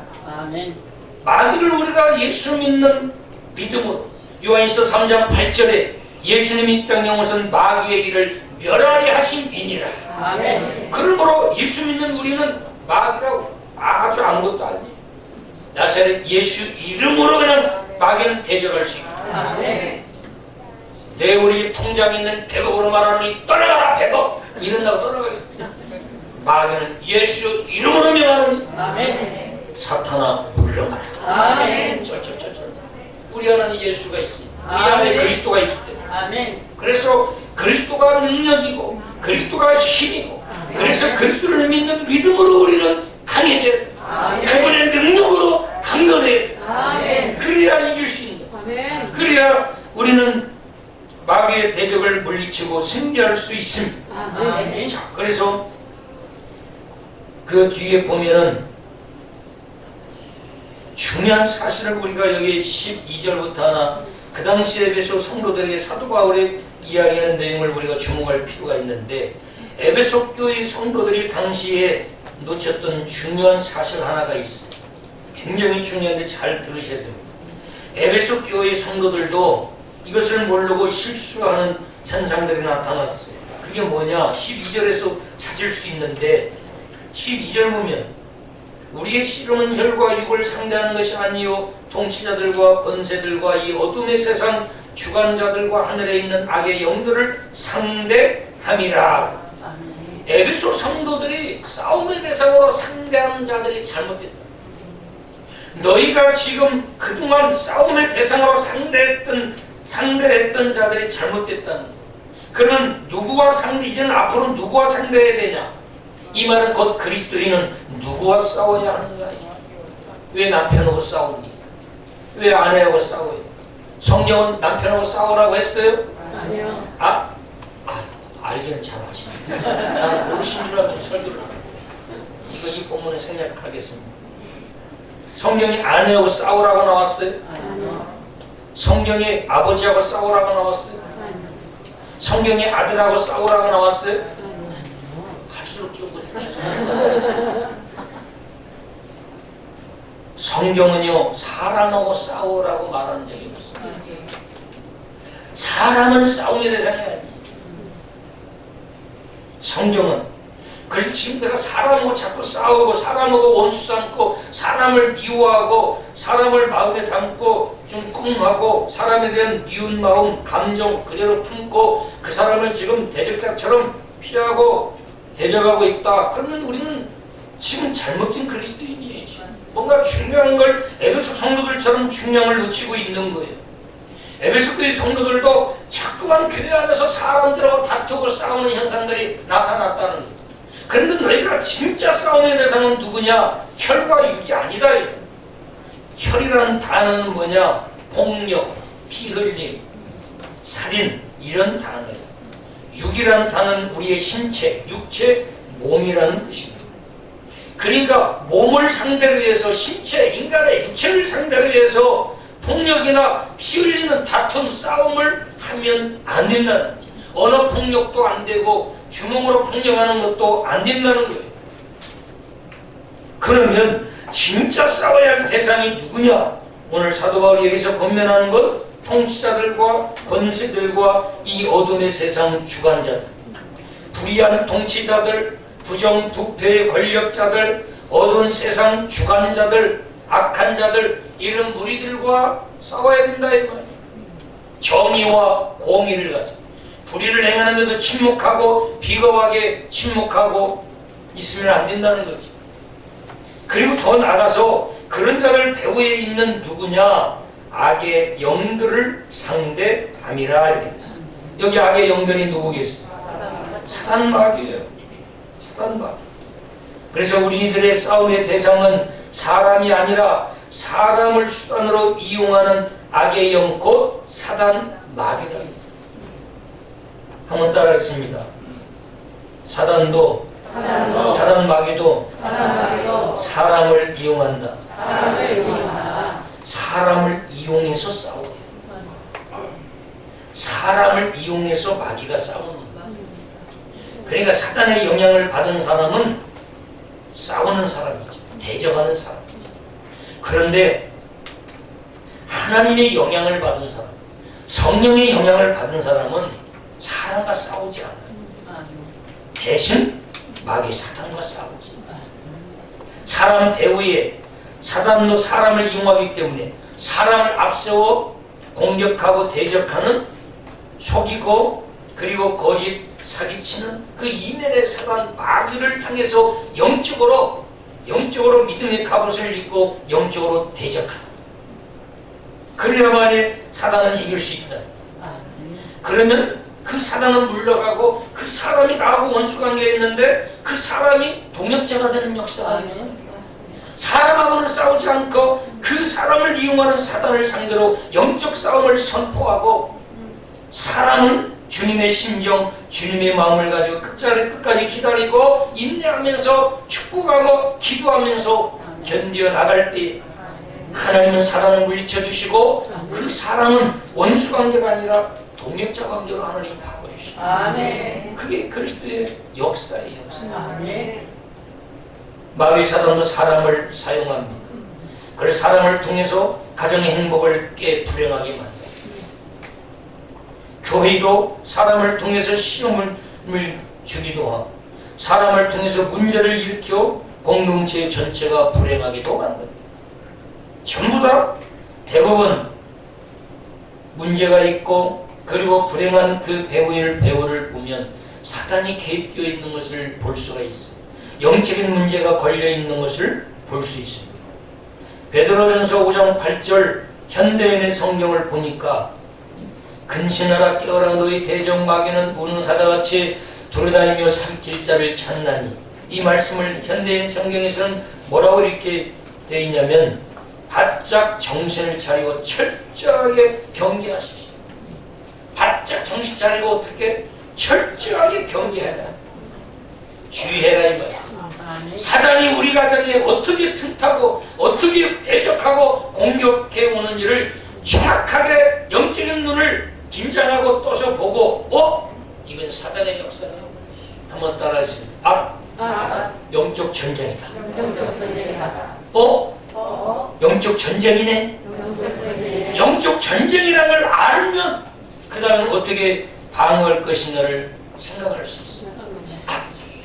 마귀를 우리가 예수 믿는 믿음으로 요한일서 3장 8절에 예수님이 이 땅에 오신 마귀의 일을 멸하리 하신 이니라. 그러므로 예수 믿는 우리는 마귀라고 아주 아무것도 아니에요. 나사렛 예수 이름으로 그냥 마귀는 대적할 수 있다. 내 우리 집 통장에 있는 100억으로 말하니 떠나가라 100억 이런다고 떠나가겠습니다. 마귀는 예수 이름으로 명하노니 사탄아 물러가라. 쩔쩔쩔쩔. 우리 안에 예수가 있습니다. 우리 안에 그리스도가 있기 때문에. 그래서 그리스도가 능력이고 그리스도가 힘이고 그래서 그리스도를 믿는 믿음으로 우리는 강해져야 돼. 그분의 능력으로 강건해야 돼. 그래야 이길 수 있는 거야. 그래야 우리는 마귀의 대적을 물리치고 승리할 수 있습니다. 자, 그래서 그 뒤에 보면은 중요한 사실을 우리가 여기 12절부터 하나 그 당시 에베소 성도들에게 사도 바울이 이야기하는 내용을 우리가 주목할 필요가 있는데 에베소 교회 성도들이 당시에 놓쳤던 중요한 사실 하나가 있어요. 굉장히 중요한데 잘 들으셔야 됩니다. 에베소 교회 성도들도 이것을 모르고 실수하는 현상들이 나타났어요. 그게 뭐냐? 12절에서 찾을 수 있는데 12절 보면 우리의 씨름은 혈과 육을 상대하는 것이 아니요 통치자들과 권세들과 이 어둠의 세상 주관자들과 하늘에 있는 악의 영들을 상대함이라. 에베소 성도들이 싸움의 대상으로 상대하는 자들이 잘못됐다. 너희가 지금 그동안 싸움의 대상으로 상대했던 자들이 잘못됐다는 거예요. 그러면 누구와 이제는 앞으로 누구와 상대해야 되냐? 이 말은 곧 그리스도인은 누구와 싸워야 하는가? 왜 남편하고 싸웁니까? 왜 아내하고 싸워요? 성경은 남편하고 싸우라고 했어요? 아니요. 알기는 잘 아시네. 난 모르신 줄 알고 설교를 하는 이거 이 본문에 생략하겠습니다. 성경이 아내하고 싸우라고 나왔어요? 아니요. 성경이 아버지하고 싸우라고 나왔어요? 아니요. 성경이 아들하고 싸우라고 나왔어요? 아니요. 갈수록 좁아지죠. 성경은요 사람하고 싸우라고 말하는 적이 없어요. 사람은 싸움의 대상이 아니에요. 성경은 그래서 지금 내가 사람하고 자꾸 싸우고 사람하고 원수 삼고 사람을 미워하고 사람을 마음에 담고 좀 꿍하고 사람에 대한 미운 마음 감정 그대로 품고 그 사람을 지금 대적자처럼 피하고 대적하고 있다. 그러면 우리는 지금 잘못된 그리스도인이에요. 뭔가 중요한 걸 에베소 성도들처럼 중요한 걸 놓치고 있는 거예요. 에베소 교회 성도들도 자꾸만 교회 안에서 사람들하고 다투고 싸우는 현상들이 나타났다는 거예요. 그런데 너희가 진짜 싸움의 대상은 누구냐? 혈과 육이 아니다. 혈이라는 단어는 뭐냐? 폭력, 피 흘림, 살인 이런 단어예요. 육이라는 단어는 우리의 신체, 육체, 몸이라는 뜻입니다. 그러니까 몸을 상대로 해서 신체, 인간의 육체를 상대로 해서 폭력이나 피 흘리는 다툼, 싸움을 하면 안 된다는 거죠. 언어 폭력도 안 되고 주먹으로 폭력하는 것도 안 된다는 거예요. 그러면 진짜 싸워야 할 대상이 누구냐? 오늘 사도 바울이 여기서 권면하는 건 통치자들과 권세들과 이 어둠의 세상 주관자들, 불의한 통치자들, 부정부패의 권력자들, 어두운 세상 주관자들, 악한 자들 이런 무리들과 싸워야 된다 이 말이에요. 정의와 공의를 가지고 불의를 행하는데도 침묵하고 비겁하게 침묵하고 있으면 안 된다는 거지. 그리고 더 나아가서 그런 자들 배후에 있는 누구냐? 악의 영들을 상대함이라 이렇게 됐어요. 여기 악의 영들이 누구겠어요? 사단마귀예요. 사단마귀. 그래서 우리들의 싸움의 대상은 사람이 아니라 사람을 수단으로 이용하는 악의 영 곧 사단마귀다. 한번 따라했습니다. 사단도 사단마귀도 사람을 이용한다. 사람을 이용해서 싸워요. 사람을 이용해서 마귀가 싸우는 거예요. 그러니까 사단의 영향을 받은 사람은 싸우는 사람이죠. 대적하는 사람이죠. 그런데 하나님의 영향을 받은 사람, 성령의 영향을 받은 사람은 사람과 싸우지 않아요. 대신 마귀 사탄과 싸우지. 사람 배후에 사단도 사람을 이용하기 때문에 사람을 앞세워 공격하고 대적하는 속이고 그리고 거짓 사기치는 그 이면의 사단 마귀를 향해서 영적으로 믿음의 갑옷을 입고 영적으로 대적하는. 그래야만이 사단을 이길 수 있다. 그러면 그 사단은 물러가고 그 사람이 나하고 원수관계에 있는데 그 사람이 동역자가 되는 역사가 아니에요. 사람하고는 싸우지 않고 그 사람을 이용하는 사단을 상대로 영적 싸움을 선포하고 사람은 주님의 심정, 주님의 마음을 가지고 끝까지 기다리고 인내하면서 축복하고 기도하면서 견뎌 나갈 때 하나님은 사단을 물리쳐 주시고 그 사람은 원수 관계가 아니라 동역자 관계로 하나님이 바꿔주시고 그게 그리스도의 역사예요. 마귀 사단도 사람을 사용합니다. 그래서 사람을 통해서 가정의 행복을 깨 불행하게 만듭니다. 교회도 사람을 통해서 시험을 주기도 하고 사람을 통해서 문제를 일으켜 공동체 전체가 불행하기도 만듭니다. 전부 다 대부분 문제가 있고 그리고 불행한 그 배우를 보면 사단이 개입되어 있는 것을 볼 수가 있어요. 영적인 문제가 걸려 있는 것을 볼 수 있습니다. 베드로전서 5장 8절 현대인의 성경을 보니까 근신하라 깨어라 너희 대적 마귀는 우는 사자같이 돌아다니며 삼킬 자를 찾나니 이 말씀을 현대인 성경에서는 뭐라고 이렇게 되어 있냐면 바짝 정신을 차리고 철저하게 경계하십시오. 바짝 정신 차리고 어떻게 철저하게 경계해라. 주의해라 이 말이야. 사단이 우리 가정에 어떻게 틈타고 어떻게 대적하고 공격해 오는지를 정확하게 영적인 눈을 긴장하고 떠서 보고 이건 사단의 역사다. 한번 따라하겠습니다. 영적 전쟁이다. 영적 전쟁이네. 영적 전쟁이라는 걸 알면 그 다음에 어떻게 방어할 것인가를 생각할 수 있어요.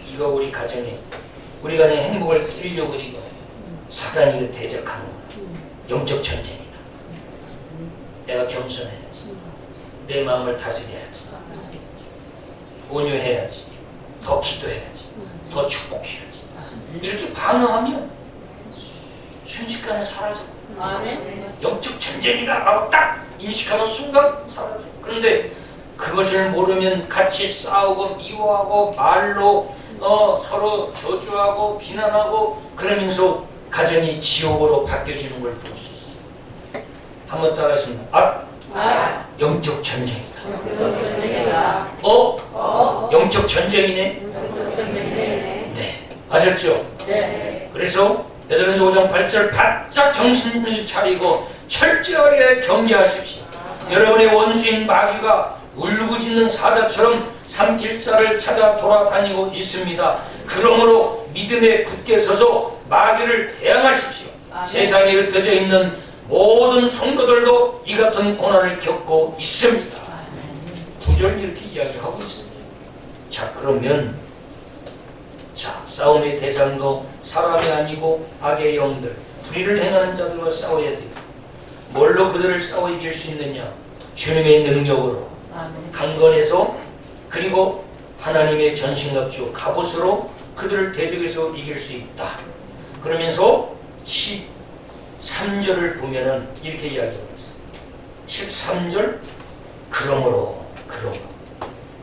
이거 우리 가정에 행복을 이루려고 이거 사단이 이거 대적하는 거야. 영적 전쟁이다. 내가 겸손해야지. 내 마음을 다스려야지. 온유해야지. 더 기도해야지. 더 축복해야지. 이렇게 방어하면 순식간에 사라져. 영적 전쟁이다라고 딱 인식하는 순간 사라져. 그런데 그것을 모르면 같이 싸우고 미워하고 말로 서로 저주하고 비난하고 그러면서 가정이 지옥으로 바뀌어지는 걸 볼 수 있어요. 한번 따라하겠습니다. 영적 전쟁이다. 영적 전쟁이네. 네, 아셨죠? 네. 그래서 베드로전서 5장 8절 바짝 정신을 차리고 철저하게 경계하십시오. 여러분의 원수인 마귀가 울부짖는 사자처럼 삼킬자를 찾아 돌아다니고 있습니다. 그러므로 믿음에 굳게 서서 마귀를 대항하십시오. 세상에 흩어져 있는 모든 성도들도 이 같은 고난을 겪고 있습니다. 구절 이렇게 이야기하고 있습니다. 자, 그러면 싸움의 대상도 사람이 아니고 악의 영들, 불의를 행하는 자들과 싸워야 돼요. 뭘로 그들을 싸워 이길 수 있느냐? 주님의 능력으로, 강건해서, 그리고 하나님의 전신갑주 갑옷으로 그들을 대적해서 이길 수 있다. 그러면서 13절을 보면은 이렇게 이야기하고 있어요. 13절 그러므로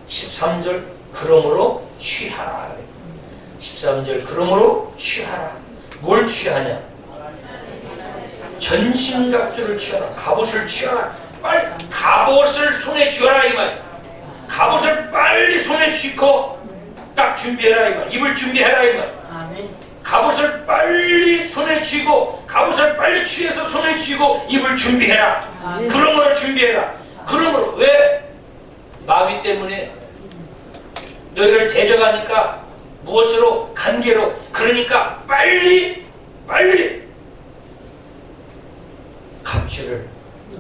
13절 그러므로 취하라. 13절 그러므로 취하라. 뭘 취하냐? 전신갑주를 취하라. 갑옷을 취하라. 빨리 갑옷을 손에 쥐어라 이 말. 갑옷을 빨리 손에 쥐고 딱 준비해라 이 말. 입을 준비해라 이 말. 갑옷을 빨리 손에 쥐고 갑옷을 빨리 취해서 손에 쥐고 입을 준비해라. 그러므로 준비해라. 그러므로 왜? 마귀 때문에 너희를 대적하니까 무엇으로? 관계로. 그러니까 빨리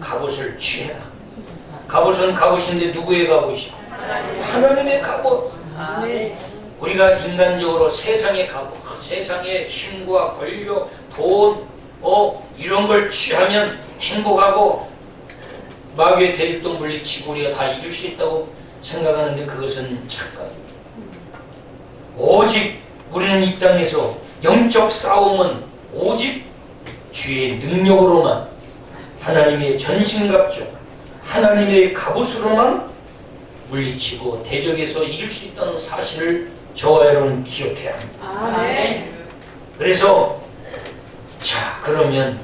갑옷을 취해라. 갑옷은 갑옷인데 누구의 갑옷이야? 하나님의 갑옷. 우리가 인간적으로 세상의 갑옷, 세상의 힘과 권력, 돈, 이런 걸 취하면 행복하고 마귀의 대립도 물리치고 우리가 다 이길 수 있다고 생각하는데 그것은 착각입니다. 오직 우리는 이 땅에서 영적 싸움은 오직 주의 능력으로만, 하나님의 전신갑주, 하나님의 갑옷으로만 물리치고 대적에서 이길 수 있다는 사실을 저와 여러분 기억해야 합니다. 그래서 그러면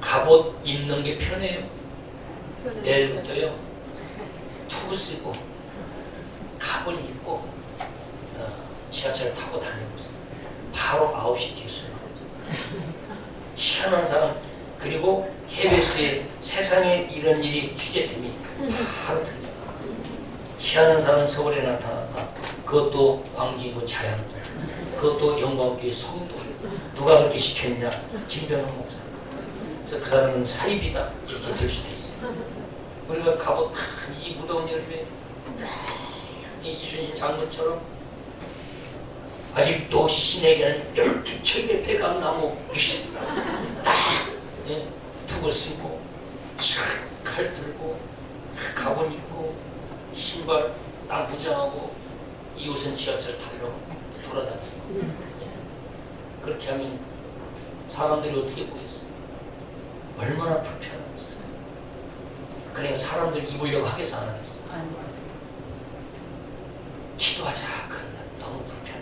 갑옷 입는 게 편해요? 내일부터요 투구 쓰고 갑옷 입고 지하철 타고 다니고 있어요. 바로 9시 뉴스를 희한한 사람. 그리고 KBS에 세상에 이런 일이 취재팀이 바로 들려요. 희한한 사람 서울에 나타났다. 그것도 광진구 자양도, 그것도 영광교회 성도. 누가 그렇게 시켰냐? 김병헌 목사. 그래서 그 사람은 사입이다 이렇게 될 수도 있어요. 우리가 갑옷 이 무더운 여름에 이순신 장군처럼 아직도 신에게는 12척의 배가 나무 있습니다. 딱 두고 쓰고 칼 들고 갑옷 입고 신발 남부장하고 이 옷은 지하철 타기로 돌아다니고 그렇게 하면 사람들이 어떻게 보겠어요? 얼마나 불편하겠어요? 그러니까 사람들 입으려고 하겠어 안 하겠어? 기도하자. 그러면 너무 불편해.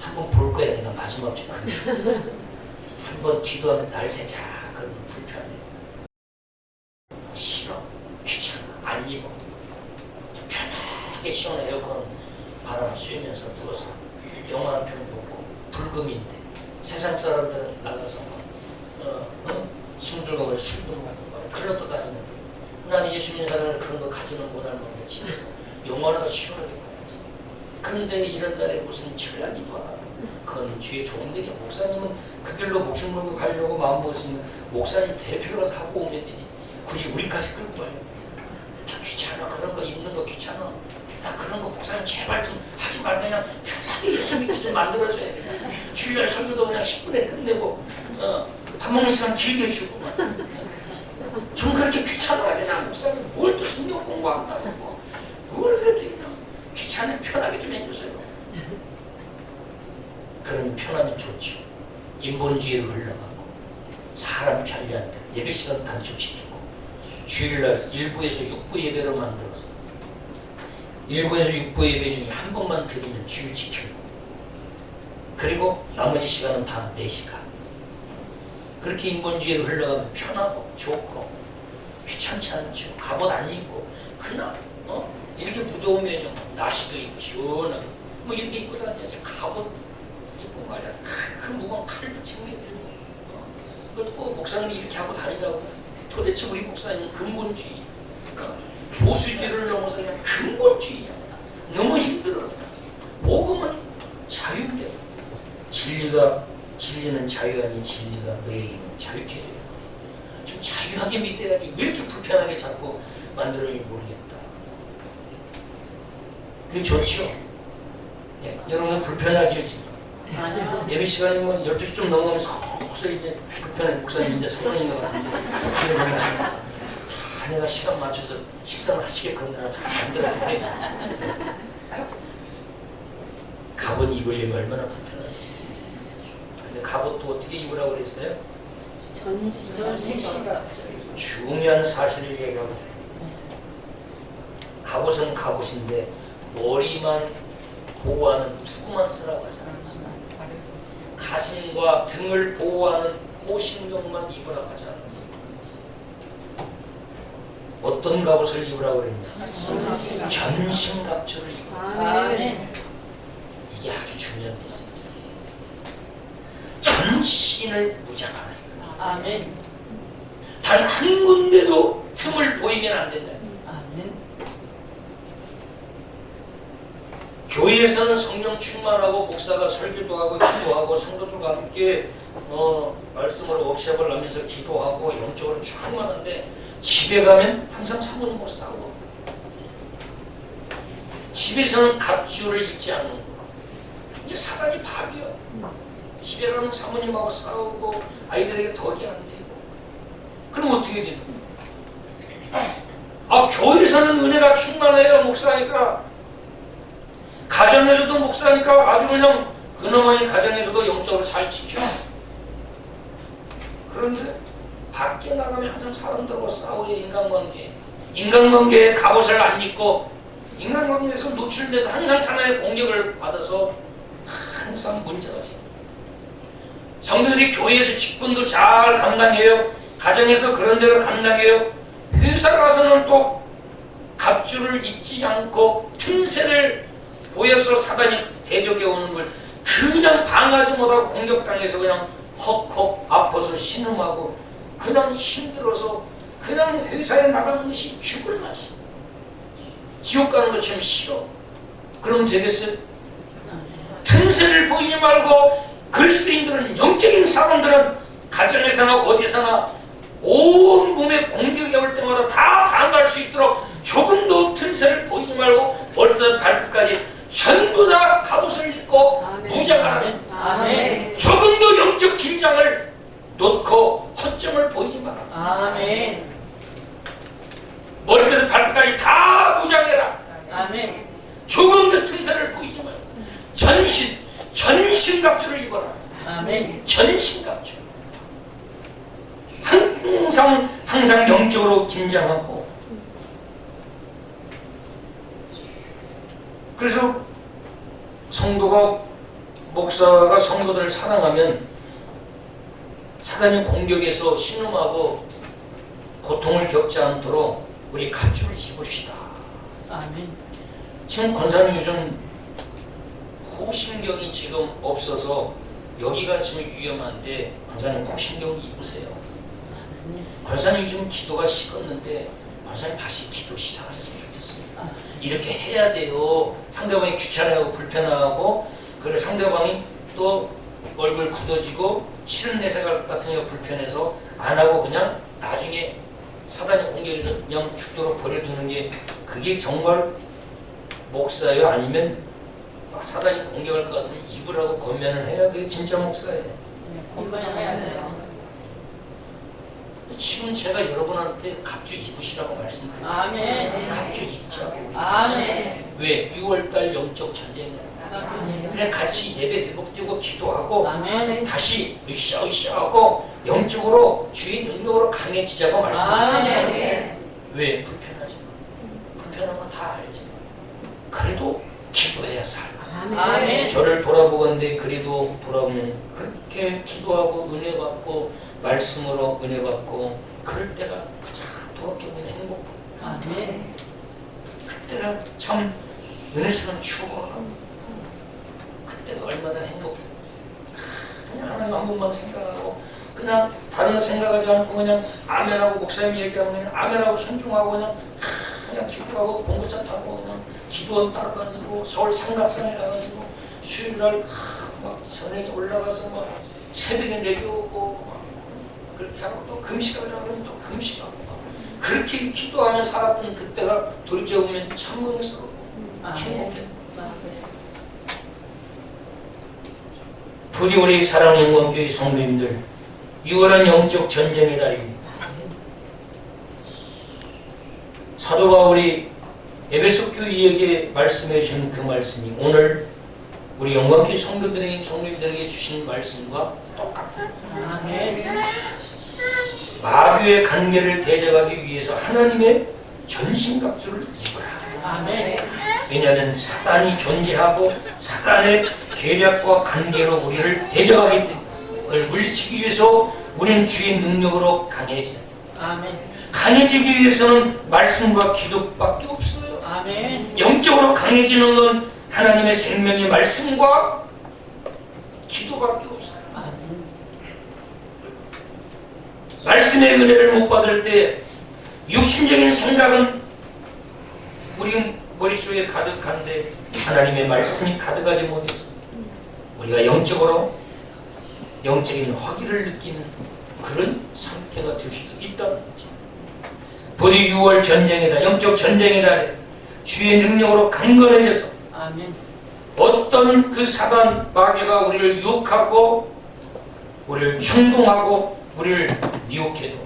한번 볼 거야. 내가 마지막 주 한번 기도하면 날 새자. 그러면 불편해. 싫어. 귀찮아. 안 입어. 편하게 시원한 에어컨 바람 쐬면서 누워서 영화 한 편 보고 불금인데 세상 사람들은 나가서 친구들과 술도 먹고 클럽도 다니는 나는 예수 믿는 사람은 그런 거 가지는 못하는 건데 집에서 영화라도 시원하게 봐야지. 그런데 이런 날에 무슨 철학이 와. 그건 주의 종들이야. 목사님은 그 길로 목숨 걸고 가려고 마음먹었으면 목사님 대표로 가서 하고 오면 되지. 굳이 우리까지 끌고 와요. 귀찮아. 그런 거 입는 거 귀찮아. 나 그런 거 목사님 제발 좀 하지 말고 그냥 편하게 예수 믿게 좀 만들어줘야 돼. 주일날 설교도 그냥 10분에 끝내고 밥 먹는 시간 길게 주고 좀 그렇게 귀찮아야 되나. 목사님 뭘 또 성경 공부한다고 뭘 그렇게 그냥 귀찮게 편하게 좀 해주세요. 그러면 편하면 좋죠. 인본주의로 흘러가고 사람 편리한 데 예배 시간 단축시키고 주일날 1부에서 6부 예배로 만들어서 1부에서 6부 예배 중에 한 번만 드리면 주일 지키고 그리고 나머지 시간은 다 4시간. 그렇게 인본주의로 흘러가면 편하고 좋고 귀찮지 않죠. 갑옷 안 입고 그냥 이렇게 무더우면요 나시도 입고 시원하게 뭐 이렇게 입고 다녀야지. 갑옷 입고 말이야 그 무거운 칼도 챙겨들고 그리고 목사님이 이렇게 하고 다니라고. 도대체 우리 목사님은 근본주의 보수주의를 넘어서 그냥 근본주의야. 너무 힘들어. 복음은 자유인데 진리는 자유 아니 진리가 너에게는 자유케 되는 거야. 좀 자유하게 믿어야지. 왜 이렇게 불편하게 자꾸 만들어는지 모르겠다. 그게 좋죠. 예, 여러분은 불편하죠 지금. 예배 시간이 뭐 12시 좀 넘어가면서 혹시 이제 불편해. 목사님 이제 성령인 것 같은데 내가 시간 맞춰서 식사를 하시게끔 내가 다 만들어줄게. 갑옷 입으려면 얼마나 불편하지. 근데 갑옷도 어떻게 입으라고 그랬어요? 전시가 중요한 사실을 얘기하고 있어요. 갑옷은 갑옷인데 머리만 보호하는 투구만 쓰라고 하잖아요. 가슴과 등을 보호하는 호신경만 입으라고 하지 않았어요. 어떤 갑옷을 입으라고 그랬는지 전신갑주를 입으라고. 이게 아주 중요한 뜻입니다. 전신을 무장하라. 아멘. 단 한 군데도 틈을 보이면 안 된다. 아멘. 교회에서는 성령 충만하고 목사가 설교도 하고 기도하고 성도들과 함께 말씀으로 워크숍을 하면서 기도하고 영적으로 충만한데 집에 가면 항상 사모님하고 싸우고 집에서는 갑주를 입지 않는 거. 이게 사단이 밥이야. 집에 가면 사모님하고 싸우고 아이들에게 덕이 안 되고 그럼 어떻게 되는 거야? 교회에서는 은혜가 충만해요. 목사니까 가정에서도 목사니까 아주 그냥 그놈의 가정에서도 영적으로 잘 지켜. 그런데 밖에 나가면 항상 사람들하고 싸우고 인간관계에 갑옷을 안 입고 인간관계에서 노출돼서 항상 사나의 공격을 받아서 항상 문제가 생겨요. 성도들이 교회에서 직분도 잘 감당해요. 가정에서 그런 대로 감당해요. 회사 가서는 또 갑주를 입지 않고 틈새를 보여서 사단이 대적해 오는 걸 그냥 방하지 못하고 공격당해서 그냥 헉헉 아파서 신음하고 그냥 힘들어서 그냥 회사에 나가는 것이 죽을 맛이야. 지옥 가는 것처럼 싫어. 그럼 되겠어요? 틈새를 보이지 말고 그리스도인들은 영적인 사람들은 가정에서나 어디서나 온 몸에 공격이 올 때마다 다 방어할 수 있도록 조금도 틈새를 보이지 말고 머리부터 발끝까지 전부 다 갑옷을 입고 무장하라. 아멘. 조금도 영적 긴장을 놓고 허점을 보이지 마라. 아멘. 머리부터 발끝까지 다 무장해라. 아멘. 조금도 틈새를 보이지 마라. 전신갑주를 입어라. 아멘. 전신갑주. 항상 영적으로 긴장하고. 그래서 성도가 목사가 성도들을 사랑하면 사단의 공격에서 신음하고 고통을 겪지 않도록 우리 갑주를 입읍시다. 아멘. 지금 권사님 요즘 호신경이 지금 없어서 여기가 지금 위험한데 권사님 호신경 입으세요. 권사님 요즘 기도가 식었는데 권사님 다시 기도 시작하셨으면 좋겠습니다. 이렇게 해야 돼요. 상대방이 귀찮아하고 불편하고 그래 상대방이 또 얼굴 굳어지고 싫은 내색 같은 게 불편해서 안 하고 그냥 나중에 사단의 공격에서 그냥 죽도록 버려두는 게 그게 정말 목사예요? 아니면 사단이 공격할 것 같으면 입으라고 권면을 해야 그게 진짜 목사예요. 건강해야 돼요. 지금 제가 여러분한테 갑주 입으시라고 말씀드려요. 아멘. 갑주 입자고. 아멘. 왜? 6월달 영적 전쟁이야. 맞습니다. 그래 같이 예배 회복되고 기도하고 아멘. 다시 으쌰으쌰하고 영적으로 주의 능력으로 강해지자고 말씀드려요. 아멘. 왜? 불편하지 마. 불편한 건 다 알지 마. 그래도 기도해야 살아. 아멘. 저를 돌아보건대 그래도 돌아보면 그렇게 기도하고 은혜 받고 말씀으로 은혜 받고 그럴 때가 가장 돌아보면 행복해. 아멘. 그때가 참 은혜스러운 추억. 그때가 얼마나 행복해. 그냥 하나님 한 번만 생각하고 그냥 다른 거 생각하지 않고 그냥 아멘하고 목사님 얘기하면 그냥 아멘하고 순종하고 그냥 기도하고 봉고차 타고 그냥 기도원 따라다니고 서울 삼각산에 가가지고 수요일날 막 전행이 올라가서 막 새벽에 내려오고 막 그렇게 하고 또 금식하자 그러면 또 금식하고 막 그렇게 기도하며 살았던 그때가 돌이켜보면 참 은혜스럽고 행복해. 맞습니다. 부디 우리 사랑하는 영광교회 성도님들 6월은 영적 전쟁의 달입니다. 사도 바울이 에베소 교회에게 말씀해 주신 그 말씀이 오늘 우리 영광교회 성도님들에게 주신 말씀과 똑같아요. 아멘. 마귀의 관계를 대적하기 위해서 하나님의 전신갑주를 입으라. 아멘. 왜냐하면 사단이 존재하고 사단의 계략과 관계로 우리를 대적하기 때문에 물리치기 위해서 우리는 주의 능력으로 강해져야 돼. 아멘. 강해지기 위해서는 말씀과 기도밖에 없어요. 아멘. 영적으로 강해지는 건 하나님의 생명의 말씀과 기도밖에 없어요. 아멘. 말씀의 은혜를 못 받을 때 육신적인 생각은 우리 머릿속에 가득한데 하나님의 말씀이 가득하지 못했어요. 우리가 영적으로 영적인 화기를 느끼는 그런 상태가 될 수도 있다는 거죠. 부디 6월 전쟁이다. 영적 전쟁이다. 주의 능력으로 강건해져서 아멘. 어떤 그 사단 마귀가 우리를 유혹하고 우리를 충동하고 우리를 미혹해도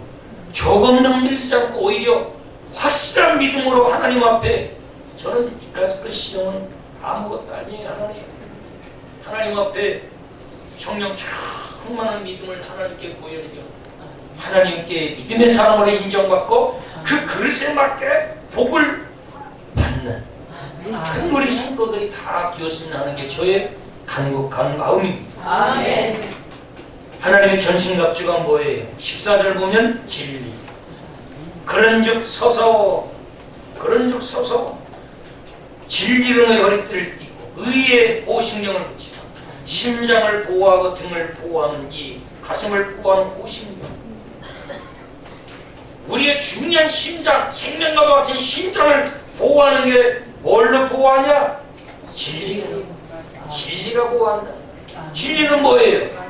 조금 흔들리지 않고 오히려 확실한 믿음으로 하나님 앞에 저는 이까지 시험은 아무것도 아니에요. 하나님 앞에 성령 충만한 믿음을 하나님께 보여드려 하나님께 믿음의 사람으로 인정받고 그 그릇에 맞게 복을 받는 큰 우리 성도들이 다 되었으면 하는 게 저의 간곡한 마음입니다. 아멘. 하나님의 전신갑주가 뭐예요? 14절 보면 진리. 그런즉 서서 진리로 너의 허리띠를 띠고 의의 보신경을 붙이라. 심장을 보호하고 등을 보호하는 이 가슴을 보호하는 보신경. 우리의 중요한 심장, 생명과 같은 심장을 보호하는 게 뭘로 보호하냐? 진리가 보호한다. 진리는 뭐예요?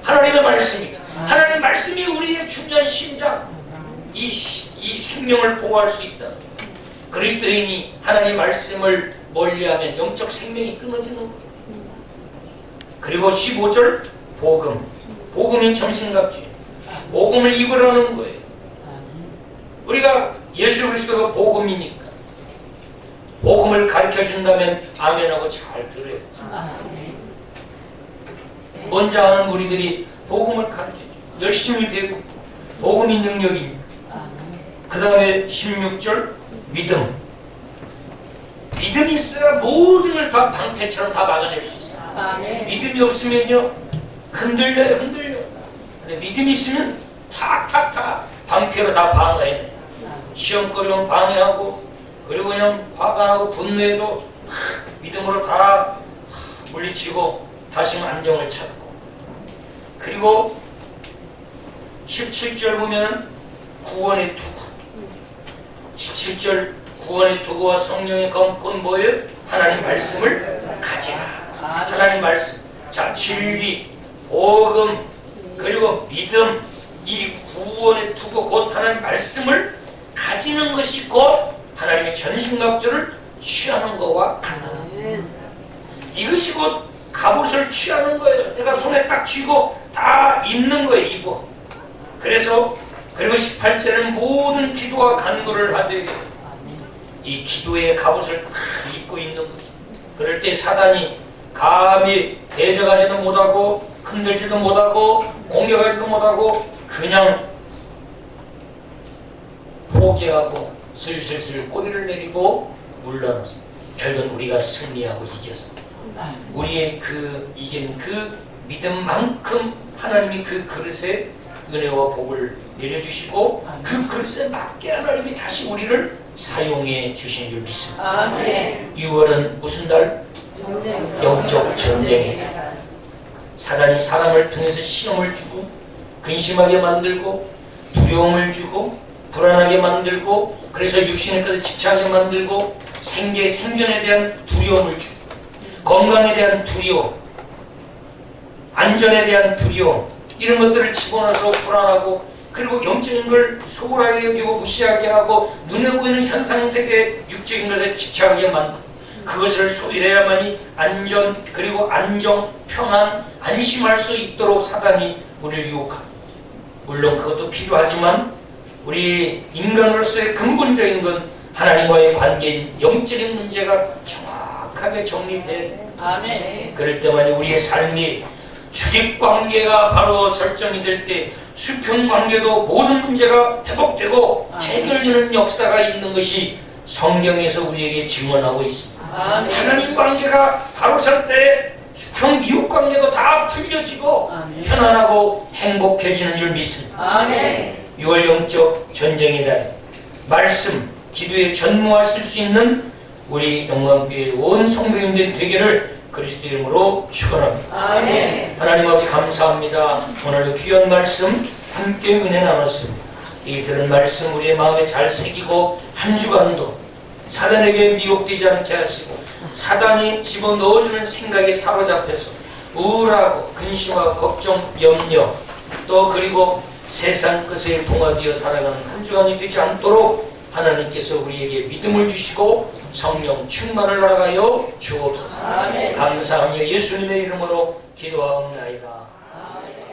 하나님의 말씀이죠. 하나님의 말씀이 우리의 중요한 심장, 이 생명을 보호할 수 있다. 그리스도인이 하나님의 말씀을 멀리하면 영적 생명이 끊어지는 거예요. 그리고 15절 복음. 복음이 전신갑주예요. 복음을 입으라는 거예요. 우리가 예수 그리스도가 복음이니까 복음을 가르쳐준다면 아멘하고 잘 들어요. 먼저 하는 우리들이 복음을 가르쳐줘. 열심히 배우고 복음이 능력입니다. 그 다음에 16절 믿음. 믿음이 있어야 모든 걸 다 방패처럼 다 막아낼 수 있어요. 아멘. 믿음이 없으면요 흔들려요. 근데 믿음이 있으면 탁탁탁 방패로 다 방어해. 시험거리면 방해하고, 그리고 그냥 화가 나고 분노해도 믿음으로 다 물리치고 다시 안정을 찾고. 그리고 17절 보면 구원의 투구. 17절 구원의 투구와 성령의 검은 뭐예요? 하나님 말씀을 가지라. 하나님 말씀. 자, 진리, 복음, 그리고 믿음, 이 구원의 투구 곧 하나님 말씀을 가지는 것이 곧 하나님의 전신갑주를 취하는 것과 같다. 이것이 곧 갑옷을 취하는 거예요. 내가 손에 딱 쥐고 다 입는 거예요. 입어. 그래서 그리고 18절에는 모든 기도와 간구를 하되 이 기도의 갑옷을 입고 있는 거죠. 그럴 때 사단이 감히 대적하지도 못하고 흔들지도 못하고 공격하지도 못하고 그냥 포기하고 슬슬슬 꼬리를 내리고 물러나서 결국은 우리가 승리하고 이겨서 우리의 그 이긴 그 믿음만큼 하나님이 그 그릇에 은혜와 복을 내려주시고 그 그릇에 맞게 하나님이 다시 우리를 사용해 주신 줄 믿습니다. 아멘. 6월은 무슨 달? 영적 전쟁의 달. 사단이 사람을 통해서 시험을 주고 근심하게 만들고 두려움을 주고 불안하게 만들고 그래서 육신의 것에 집착하게 만들고 생존에 대한 두려움을 주고 건강에 대한 두려움, 안전에 대한 두려움 이런 것들을 집어넣어서 불안하고 그리고 영적인 걸 소홀하게 여기고 무시하게 하고 눈에 보이는 현상세계 육적인 것에 집착하게 만들고 그것을 소유해야만이 안전 그리고 안정, 평안, 안심할 수 있도록 사단이 우리를 유혹합니다. 물론 그것도 필요하지만 우리 인간으로서의 근본적인 건 하나님과의 관계인 영적인 문제가 정확하게 정리돼요. 아멘. 그럴 때만 우리의 삶이 주직관계가 바로 설정이 될 때 수평관계도 모든 문제가 회복되고 해결되는 역사가 있는 것이 성경에서 우리에게 증언하고 있습니다. 아멘. 하나님 관계가 바로 설 때 수평 이웃 관계도 다 풀려지고 아멘. 편안하고 행복해지는 줄 믿습니다. 아멘. 6월 영적 전쟁의 날 말씀, 기도에 전무하실 수 있는 우리 영광교회 온 성도님들이 되기를 그리스도 이름으로 축원합니다. 아멘. 하나님 아버지 감사합니다. 오늘도 귀한 말씀 함께 은혜 나눴습니다. 이 들은 말씀 우리의 마음에 잘 새기고 한 주간도 사단에게 미혹되지 않게 하시고 사단이 집어넣어주는 생각에 사로잡혀서 우울하고 근심하고 걱정, 염려 또 그리고 세상 끝에 봉화되어 살아가는 한 주간이 되지 않도록 하나님께서 우리에게 믿음을 주시고 성령 충만을 허락하여 주옵소서. 아멘. 감사하며 예수님의 이름으로 기도하옵나이다. 아멘.